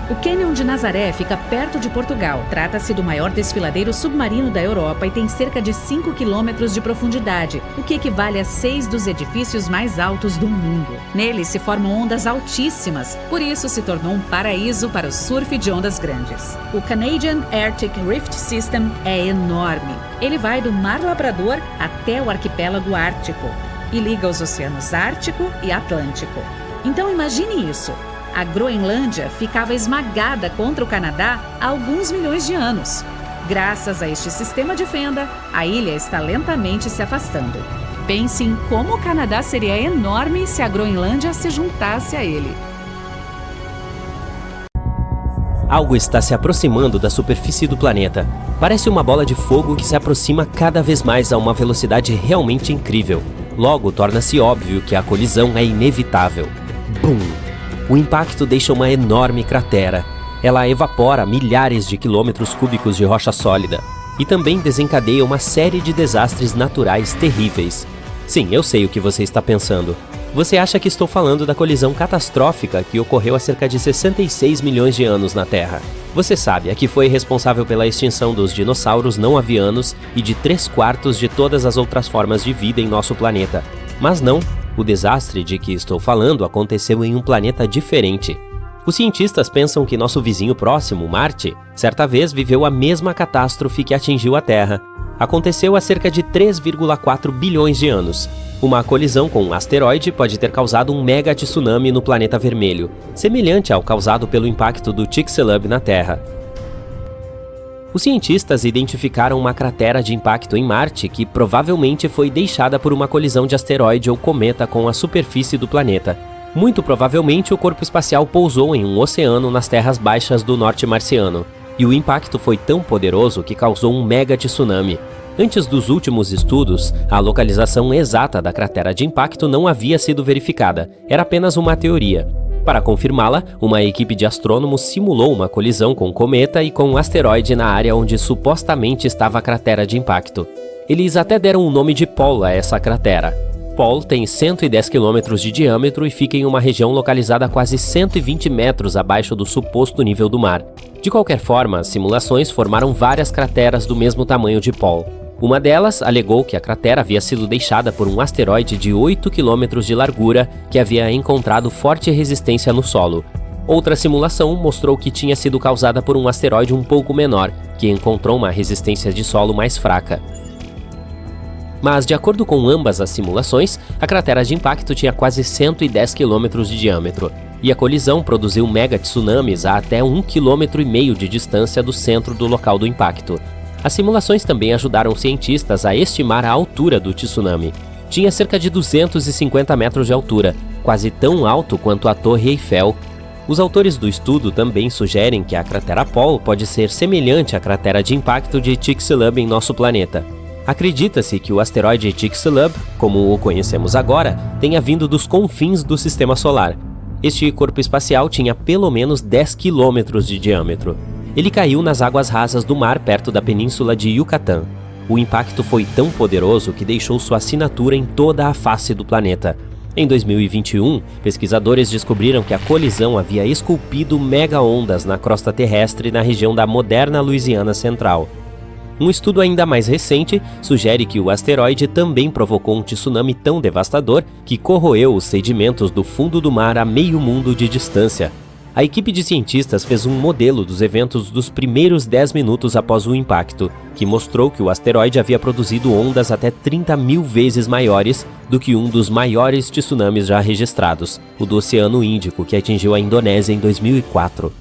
O Canyon de Nazaré fica perto de Portugal. Trata-se do maior desfiladeiro submarino da Europa e tem cerca de 5 quilômetros de profundidade, o que equivale a 6 dos edifícios mais altos do mundo. Nele se formam ondas altíssimas, por isso se tornou um paraíso para o surf de ondas grandes. O Canadian Arctic Rift System é enorme. Ele vai do Mar Labrador até o arquipélago Ártico e liga os oceanos Ártico e Atlântico. Então imagine isso. A Groenlândia ficava esmagada contra o Canadá há alguns milhões de anos. Graças a este sistema de fenda, a ilha está lentamente se afastando. Pense em como o Canadá seria enorme se a Groenlândia se juntasse a ele. Algo está se aproximando da superfície do planeta. Parece uma bola de fogo que se aproxima cada vez mais a uma velocidade realmente incrível. Logo, torna-se óbvio que a colisão é inevitável. Bum! O impacto deixa uma enorme cratera. Ela evapora milhares de quilômetros cúbicos de rocha sólida e também desencadeia uma série de desastres naturais terríveis. Sim, eu sei o que você está pensando. Você acha que estou falando da colisão catastrófica que ocorreu há cerca de 66 milhões de anos na Terra. Você sabe, a que foi responsável pela extinção dos dinossauros não avianos e de 3/4 de todas as outras formas de vida em nosso planeta. Mas não. O desastre de que estou falando aconteceu em um planeta diferente. Os cientistas pensam que nosso vizinho próximo, Marte, certa vez viveu a mesma catástrofe que atingiu a Terra. Aconteceu há cerca de 3,4 bilhões de anos. Uma colisão com um asteroide pode ter causado um mega tsunami no planeta vermelho, semelhante ao causado pelo impacto do Chicxulub na Terra. Os cientistas identificaram uma cratera de impacto em Marte que provavelmente foi deixada por uma colisão de asteroide ou cometa com a superfície do planeta. Muito provavelmente o corpo espacial pousou em um oceano nas terras baixas do norte marciano, e o impacto foi tão poderoso que causou um mega tsunami. Antes dos últimos estudos, a localização exata da cratera de impacto não havia sido verificada, era apenas uma teoria. Para confirmá-la, uma equipe de astrônomos simulou uma colisão com um cometa e com um asteroide na área onde supostamente estava a cratera de impacto. Eles até deram o nome de polo a essa cratera. Paul tem 110 km de diâmetro e fica em uma região localizada a quase 120 metros abaixo do suposto nível do mar. De qualquer forma, as simulações formaram várias crateras do mesmo tamanho de Paul. Uma delas alegou que a cratera havia sido deixada por um asteroide de 8 km de largura que havia encontrado forte resistência no solo. Outra simulação mostrou que tinha sido causada por um asteroide um pouco menor, que encontrou uma resistência de solo mais fraca. Mas, de acordo com ambas as simulações, a cratera de impacto tinha quase 110 km de diâmetro, e a colisão produziu mega-tsunamis a até 1,5 km de distância do centro do local do impacto. As simulações também ajudaram cientistas a estimar a altura do tsunami. Tinha cerca de 250 metros de altura, quase tão alto quanto a Torre Eiffel. Os autores do estudo também sugerem que a cratera Paul pode ser semelhante à cratera de impacto de Chicxulub em nosso planeta. Acredita-se que o asteroide Chicxulub, como o conhecemos agora, tenha vindo dos confins do Sistema Solar. Este corpo espacial tinha pelo menos 10 km de diâmetro. Ele caiu nas águas rasas do mar perto da península de Yucatán. O impacto foi tão poderoso que deixou sua assinatura em toda a face do planeta. Em 2021, pesquisadores descobriram que a colisão havia esculpido mega-ondas na crosta terrestre na região da moderna Louisiana Central. Um estudo ainda mais recente sugere que o asteroide também provocou um tsunami tão devastador que corroeu os sedimentos do fundo do mar a meio mundo de distância. A equipe de cientistas fez um modelo dos eventos dos primeiros 10 minutos após o impacto, que mostrou que o asteroide havia produzido ondas até 30.000 vezes maiores do que um dos maiores tsunamis já registrados, o do Oceano Índico, que atingiu a Indonésia em 2004.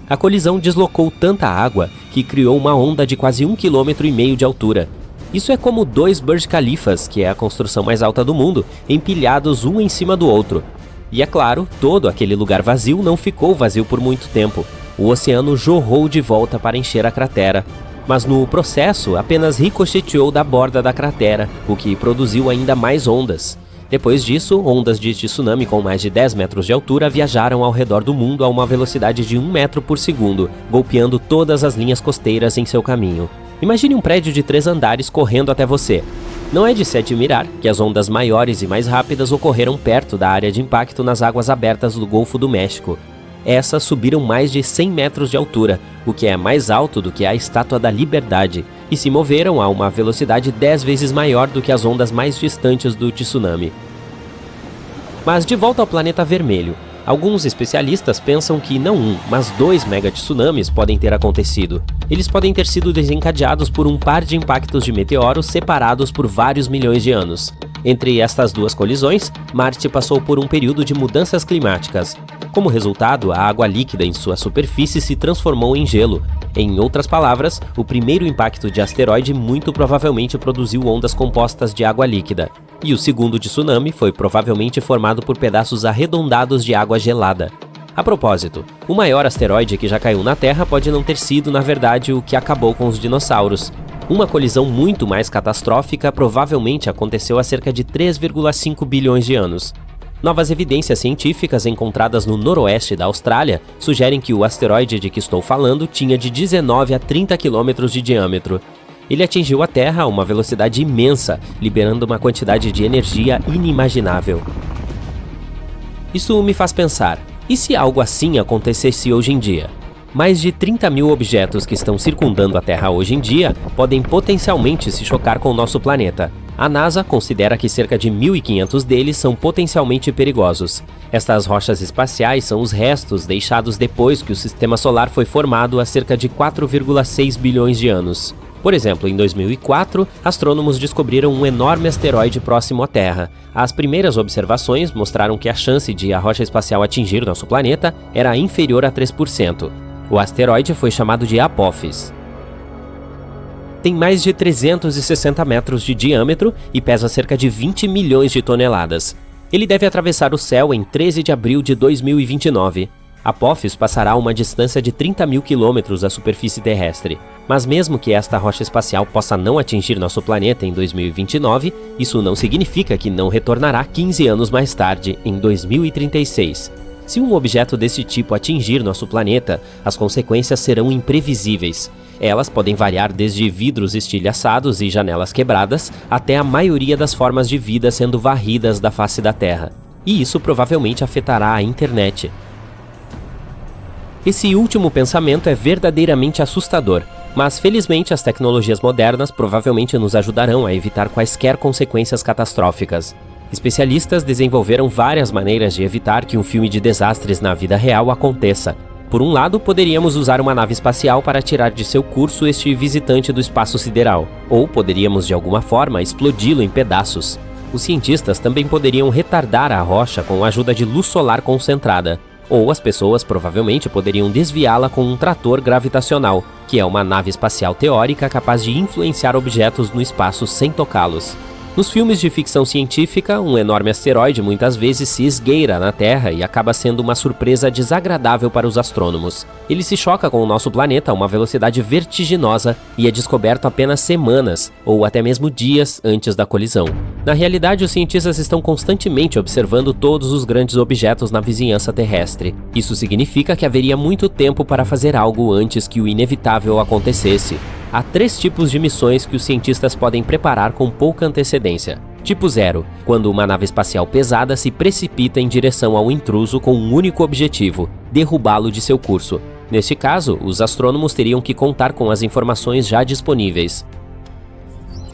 A colisão deslocou tanta água que criou uma onda de quase 1,5 km de altura. Isso é como 2 Burj Khalifas, que é a construção mais alta do mundo, empilhados um em cima do outro. E é claro, todo aquele lugar vazio não ficou vazio por muito tempo. O oceano jorrou de volta para encher a cratera. Mas no processo, apenas ricocheteou da borda da cratera, o que produziu ainda mais ondas. Depois disso, ondas de tsunami com mais de 10 metros de altura viajaram ao redor do mundo a uma velocidade de 1 metro por segundo, golpeando todas as linhas costeiras em seu caminho. Imagine um prédio de 3 andares correndo até você. Não é de se admirar que as ondas maiores e mais rápidas ocorreram perto da área de impacto nas águas abertas do Golfo do México. Essas subiram mais de 100 metros de altura, o que é mais alto do que a Estátua da Liberdade, e se moveram a uma velocidade 10 vezes maior do que as ondas mais distantes do tsunami. Mas de volta ao planeta vermelho, alguns especialistas pensam que não um, mas 2 mega-tsunamis podem ter acontecido. Eles podem ter sido desencadeados por um par de impactos de meteoros separados por vários milhões de anos. Entre estas 2 colisões, Marte passou por um período de mudanças climáticas. Como resultado, a água líquida em sua superfície se transformou em gelo. Em outras palavras, o primeiro impacto de asteroide muito provavelmente produziu ondas compostas de água líquida. E o segundo tsunami foi provavelmente formado por pedaços arredondados de água gelada. A propósito, o maior asteroide que já caiu na Terra pode não ter sido, na verdade, o que acabou com os dinossauros. Uma colisão muito mais catastrófica provavelmente aconteceu há cerca de 3,5 bilhões de anos. Novas evidências científicas encontradas no noroeste da Austrália sugerem que o asteroide de que estou falando tinha de 19 a 30 km de diâmetro. Ele atingiu a Terra a uma velocidade imensa, liberando uma quantidade de energia inimaginável. Isso me faz pensar, e se algo assim acontecesse hoje em dia? Mais de 30.000 objetos que estão circundando a Terra hoje em dia podem potencialmente se chocar com o nosso planeta. A NASA considera que cerca de 1.500 deles são potencialmente perigosos. Estas rochas espaciais são os restos deixados depois que o Sistema Solar foi formado há cerca de 4,6 bilhões de anos. Por exemplo, em 2004, astrônomos descobriram um enorme asteroide próximo à Terra. As primeiras observações mostraram que a chance de a rocha espacial atingir nosso planeta era inferior a 3%. O asteroide foi chamado de Apophis. Tem mais de 360 metros de diâmetro e pesa cerca de 20 milhões de toneladas. Ele deve atravessar o céu em 13 de abril de 2029. Apophis passará a uma distância de 30.000 quilômetros da superfície terrestre. Mas mesmo que esta rocha espacial possa não atingir nosso planeta em 2029, isso não significa que não retornará 15 anos mais tarde, em 2036. Se um objeto desse tipo atingir nosso planeta, as consequências serão imprevisíveis. Elas podem variar desde vidros estilhaçados e janelas quebradas, até a maioria das formas de vida sendo varridas da face da Terra. E isso provavelmente afetará a internet. Esse último pensamento é verdadeiramente assustador, mas felizmente as tecnologias modernas provavelmente nos ajudarão a evitar quaisquer consequências catastróficas. Especialistas desenvolveram várias maneiras de evitar que um filme de desastres na vida real aconteça. Por um lado, poderíamos usar uma nave espacial para tirar de seu curso este visitante do espaço sideral, ou poderíamos de alguma forma explodi-lo em pedaços. Os cientistas também poderiam retardar a rocha com a ajuda de luz solar concentrada, ou as pessoas provavelmente poderiam desviá-la com um trator gravitacional, que é uma nave espacial teórica capaz de influenciar objetos no espaço sem tocá-los. Nos filmes de ficção científica, um enorme asteroide muitas vezes se esgueira na Terra e acaba sendo uma surpresa desagradável para os astrônomos. Ele se choca com o nosso planeta a uma velocidade vertiginosa e é descoberto apenas semanas, ou até mesmo dias, antes da colisão. Na realidade, os cientistas estão constantemente observando todos os grandes objetos na vizinhança terrestre. Isso significa que haveria muito tempo para fazer algo antes que o inevitável acontecesse. Há 3 tipos de missões que os cientistas podem preparar com pouca antecedência. Tipo 0, quando uma nave espacial pesada se precipita em direção ao intruso com um único objetivo, derrubá-lo de seu curso. Neste caso, os astrônomos teriam que contar com as informações já disponíveis.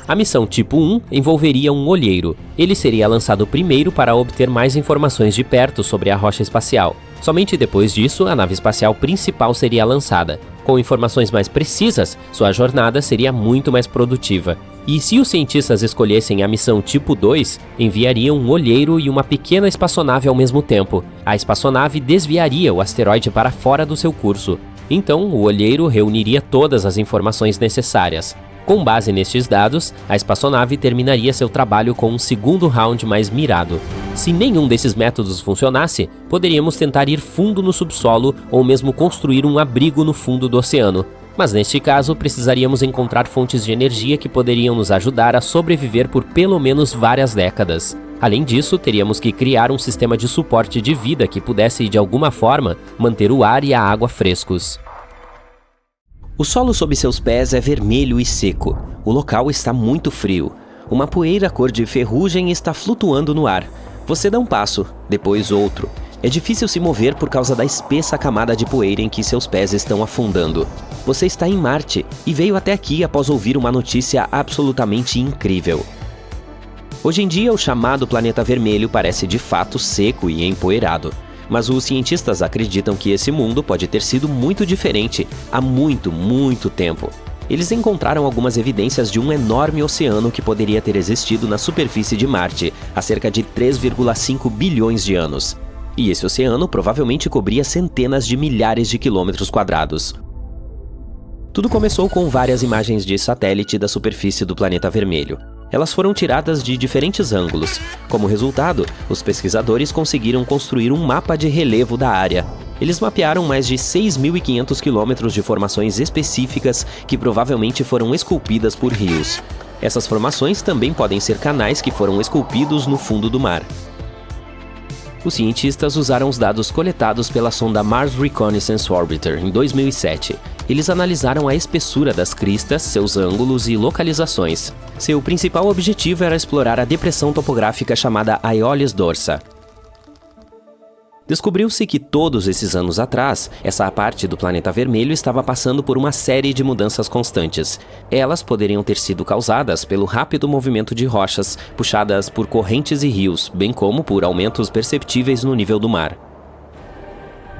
A missão tipo 1 envolveria um olheiro. Ele seria lançado primeiro para obter mais informações de perto sobre a rocha espacial. Somente depois disso, a nave espacial principal seria lançada. Com informações mais precisas, sua jornada seria muito mais produtiva. E se os cientistas escolhessem a missão tipo 2, enviariam um olheiro e uma pequena espaçonave ao mesmo tempo. A espaçonave desviaria o asteroide para fora do seu curso. Então, o olheiro reuniria todas as informações necessárias. Com base nestes dados, a espaçonave terminaria seu trabalho com um segundo round mais mirado. Se nenhum desses métodos funcionasse, poderíamos tentar ir fundo no subsolo ou mesmo construir um abrigo no fundo do oceano. Mas neste caso, precisaríamos encontrar fontes de energia que poderiam nos ajudar a sobreviver por pelo menos várias décadas. Além disso, teríamos que criar um sistema de suporte de vida que pudesse, de alguma forma, manter o ar e a água frescos. O solo sob seus pés é vermelho e seco. O local está muito frio. Uma poeira cor de ferrugem está flutuando no ar. Você dá um passo, depois outro. É difícil se mover por causa da espessa camada de poeira em que seus pés estão afundando. Você está em Marte e veio até aqui após ouvir uma notícia absolutamente incrível. Hoje em dia, o chamado planeta vermelho parece de fato seco e empoeirado. Mas os cientistas acreditam que esse mundo pode ter sido muito diferente há muito tempo. Eles encontraram algumas evidências de um enorme oceano que poderia ter existido na superfície de Marte há cerca de 3,5 bilhões de anos. E esse oceano provavelmente cobria centenas de milhares de quilômetros quadrados. Tudo começou com várias imagens de satélite da superfície do planeta vermelho. Elas foram tiradas de diferentes ângulos. Como resultado, os pesquisadores conseguiram construir um mapa de relevo da área. Eles mapearam mais de 6.500 quilômetros de formações específicas que provavelmente foram esculpidas por rios. Essas formações também podem ser canais que foram esculpidos no fundo do mar. Os cientistas usaram os dados coletados pela sonda Mars Reconnaissance Orbiter em 2007. Eles analisaram a espessura das cristas, seus ângulos e localizações. Seu principal objetivo era explorar a depressão topográfica chamada Aeolis Dorsa. Descobriu-se que todos esses anos atrás, essa parte do planeta vermelho estava passando por uma série de mudanças constantes. Elas poderiam ter sido causadas pelo rápido movimento de rochas, puxadas por correntes e rios, bem como por aumentos perceptíveis no nível do mar.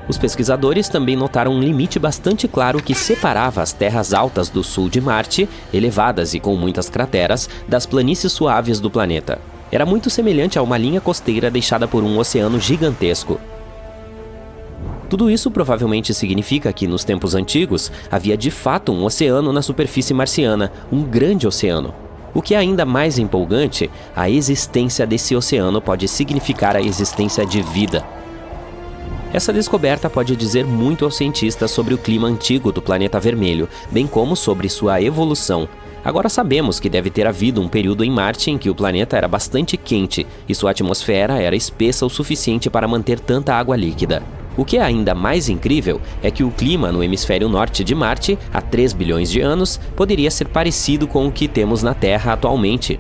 Os pesquisadores também notaram um limite bastante claro que separava as terras altas do sul de Marte, elevadas e com muitas crateras, das planícies suaves do planeta. Era muito semelhante a uma linha costeira deixada por um oceano gigantesco. Tudo isso provavelmente significa que, nos tempos antigos, havia de fato um oceano na superfície marciana, um grande oceano. O que é ainda mais empolgante, a existência desse oceano pode significar a existência de vida. Essa descoberta pode dizer muito aos cientistas sobre o clima antigo do planeta vermelho, bem como sobre sua evolução. Agora sabemos que deve ter havido um período em Marte em que o planeta era bastante quente e sua atmosfera era espessa o suficiente para manter tanta água líquida. O que é ainda mais incrível é que o clima no hemisfério norte de Marte, há 3 bilhões de anos, poderia ser parecido com o que temos na Terra atualmente.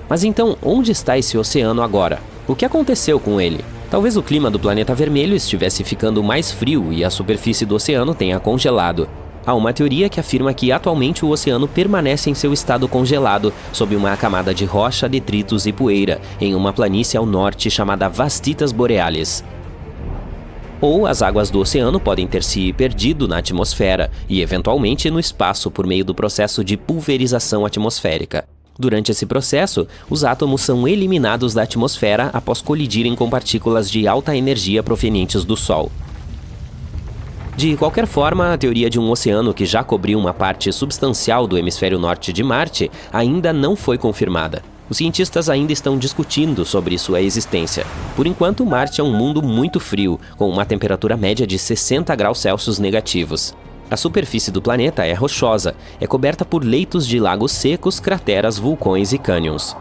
Mas então, onde está esse oceano agora? O que aconteceu com ele? Talvez o clima do planeta vermelho estivesse ficando mais frio e a superfície do oceano tenha congelado. Há uma teoria que afirma que atualmente o oceano permanece em seu estado congelado, sob uma camada de rocha, detritos e poeira, em uma planície ao norte chamada Vastitas Borealis. Ou as águas do oceano podem ter se perdido na atmosfera e, eventualmente, no espaço por meio do processo de pulverização atmosférica. Durante esse processo, os átomos são eliminados da atmosfera após colidirem com partículas de alta energia provenientes do Sol. De qualquer forma, a teoria de um oceano que já cobriu uma parte substancial do hemisfério norte de Marte ainda não foi confirmada. Os cientistas ainda estão discutindo sobre sua existência. Por enquanto, Marte é um mundo muito frio, com uma temperatura média de 60 graus Celsius negativos. A superfície do planeta é rochosa, é coberta por leitos de lagos secos, crateras, vulcões e cânions.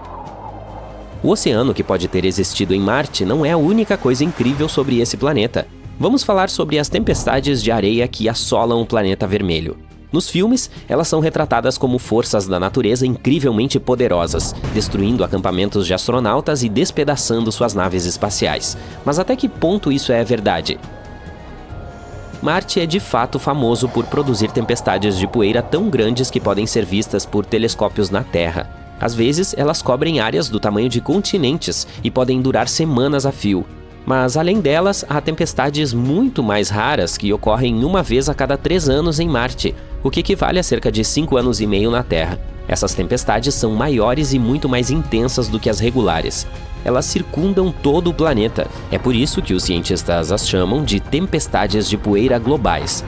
O oceano que pode ter existido em Marte não é a única coisa incrível sobre esse planeta. Vamos falar sobre as tempestades de areia que assolam o planeta vermelho. Nos filmes, elas são retratadas como forças da natureza incrivelmente poderosas, destruindo acampamentos de astronautas e despedaçando suas naves espaciais. Mas até que ponto isso é verdade? Marte é de fato famoso por produzir tempestades de poeira tão grandes que podem ser vistas por telescópios na Terra. Às vezes, elas cobrem áreas do tamanho de continentes e podem durar semanas a fio. Mas, além delas, há tempestades muito mais raras que ocorrem uma vez a cada 3 anos em Marte, o que equivale a cerca de 5 anos e meio na Terra. Essas tempestades são maiores e muito mais intensas do que as regulares. Elas circundam todo o planeta. É por isso que os cientistas as chamam de tempestades de poeira globais.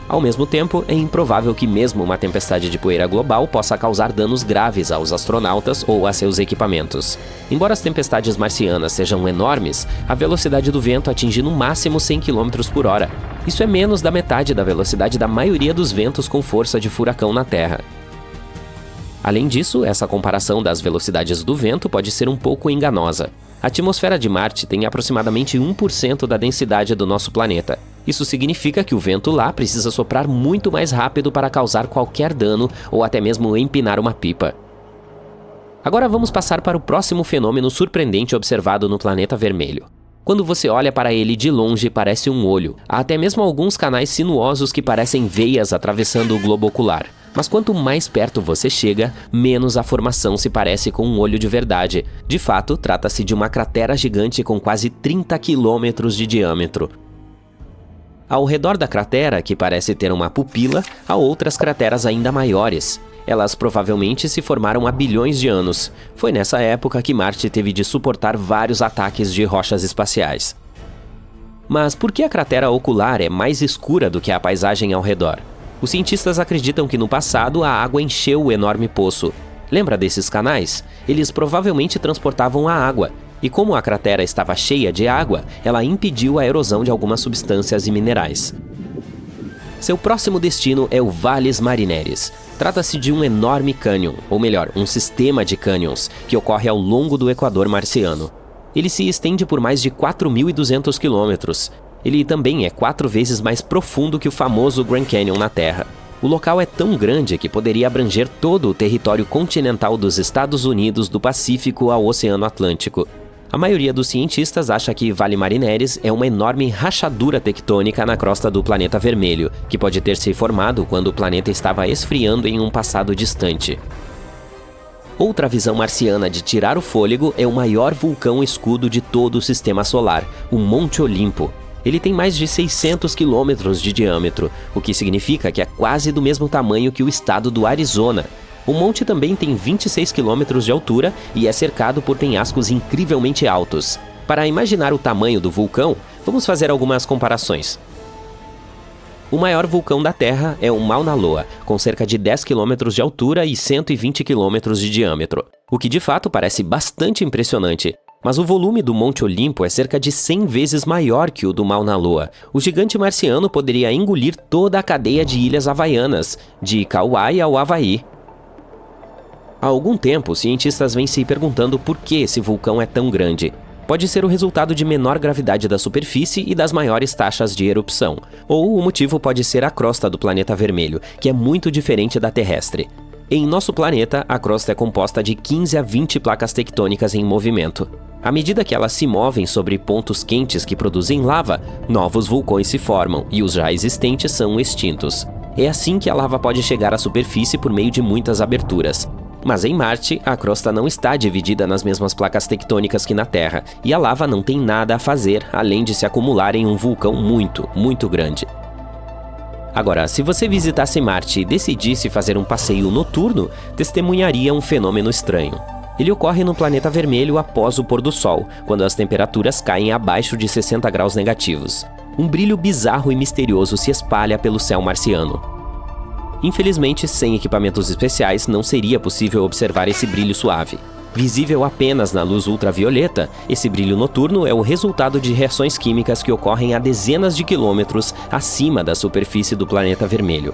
Ao mesmo tempo, é improvável que mesmo uma tempestade de poeira global possa causar danos graves aos astronautas ou a seus equipamentos. Embora as tempestades marcianas sejam enormes, a velocidade do vento atinge no máximo 100 km por hora. Isso é menos da metade da velocidade da maioria dos ventos com força de furacão na Terra. Além disso, essa comparação das velocidades do vento pode ser um pouco enganosa. A atmosfera de Marte tem aproximadamente 1% da densidade do nosso planeta. Isso significa que o vento lá precisa soprar muito mais rápido para causar qualquer dano ou até mesmo empinar uma pipa. Agora vamos passar para o próximo fenômeno surpreendente observado no planeta vermelho. Quando você olha para ele de longe, parece um olho. Há até mesmo alguns canais sinuosos que parecem veias atravessando o globo ocular. Mas quanto mais perto você chega, menos a formação se parece com um olho de verdade. De fato, trata-se de uma cratera gigante com quase 30 quilômetros de diâmetro. Ao redor da cratera, que parece ter uma pupila, há outras crateras ainda maiores. Elas provavelmente se formaram há bilhões de anos. Foi nessa época que Marte teve de suportar vários ataques de rochas espaciais. Mas por que a cratera ocular é mais escura do que a paisagem ao redor? Os cientistas acreditam que no passado a água encheu o enorme poço. Lembra desses canais? Eles provavelmente transportavam a água, e como a cratera estava cheia de água, ela impediu a erosão de algumas substâncias e minerais. Seu próximo destino é o Valles Marineris. Trata-se de um enorme cânion, ou melhor, um sistema de cânions, que ocorre ao longo do equador marciano. Ele se estende por mais de 4.200 quilômetros. Ele também é 4 vezes mais profundo que o famoso Grand Canyon na Terra. O local é tão grande que poderia abranger todo o território continental dos Estados Unidos do Pacífico ao Oceano Atlântico. A maioria dos cientistas acha que Valles Marineris é uma enorme rachadura tectônica na crosta do planeta vermelho, que pode ter se formado quando o planeta estava esfriando em um passado distante. Outra visão marciana de tirar o fôlego é o maior vulcão escudo de todo o sistema solar, o Monte Olimpo. Ele tem mais de 600 quilômetros de diâmetro, o que significa que é quase do mesmo tamanho que o estado do Arizona. O monte também tem 26 quilômetros de altura e é cercado por penhascos incrivelmente altos. Para imaginar o tamanho do vulcão, vamos fazer algumas comparações. O maior vulcão da Terra é o Mauna Loa, com cerca de 10 quilômetros de altura e 120 quilômetros de diâmetro, o que de fato parece bastante impressionante. Mas o volume do Monte Olimpo é cerca de 100 vezes maior que o do Mauna Loa. O gigante marciano poderia engolir toda a cadeia de ilhas havaianas, de Kauai ao Havaí. Há algum tempo, cientistas vêm se perguntando por que esse vulcão é tão grande. Pode ser o resultado de menor gravidade da superfície e das maiores taxas de erupção. Ou o motivo pode ser a crosta do planeta vermelho, que é muito diferente da terrestre. Em nosso planeta, a crosta é composta de 15 a 20 placas tectônicas em movimento. À medida que elas se movem sobre pontos quentes que produzem lava, novos vulcões se formam e os já existentes são extintos. É assim que a lava pode chegar à superfície por meio de muitas aberturas. Mas em Marte, a crosta não está dividida nas mesmas placas tectônicas que na Terra, e a lava não tem nada a fazer além de se acumular em um vulcão muito, muito grande. Agora, se você visitasse Marte e decidisse fazer um passeio noturno, testemunharia um fenômeno estranho. Ele ocorre no planeta vermelho após o pôr do sol, quando as temperaturas caem abaixo de 60 graus negativos. Um brilho bizarro e misterioso se espalha pelo céu marciano. Infelizmente, sem equipamentos especiais, não seria possível observar esse brilho suave. Visível apenas na luz ultravioleta, esse brilho noturno é o resultado de reações químicas que ocorrem a dezenas de quilômetros acima da superfície do planeta vermelho.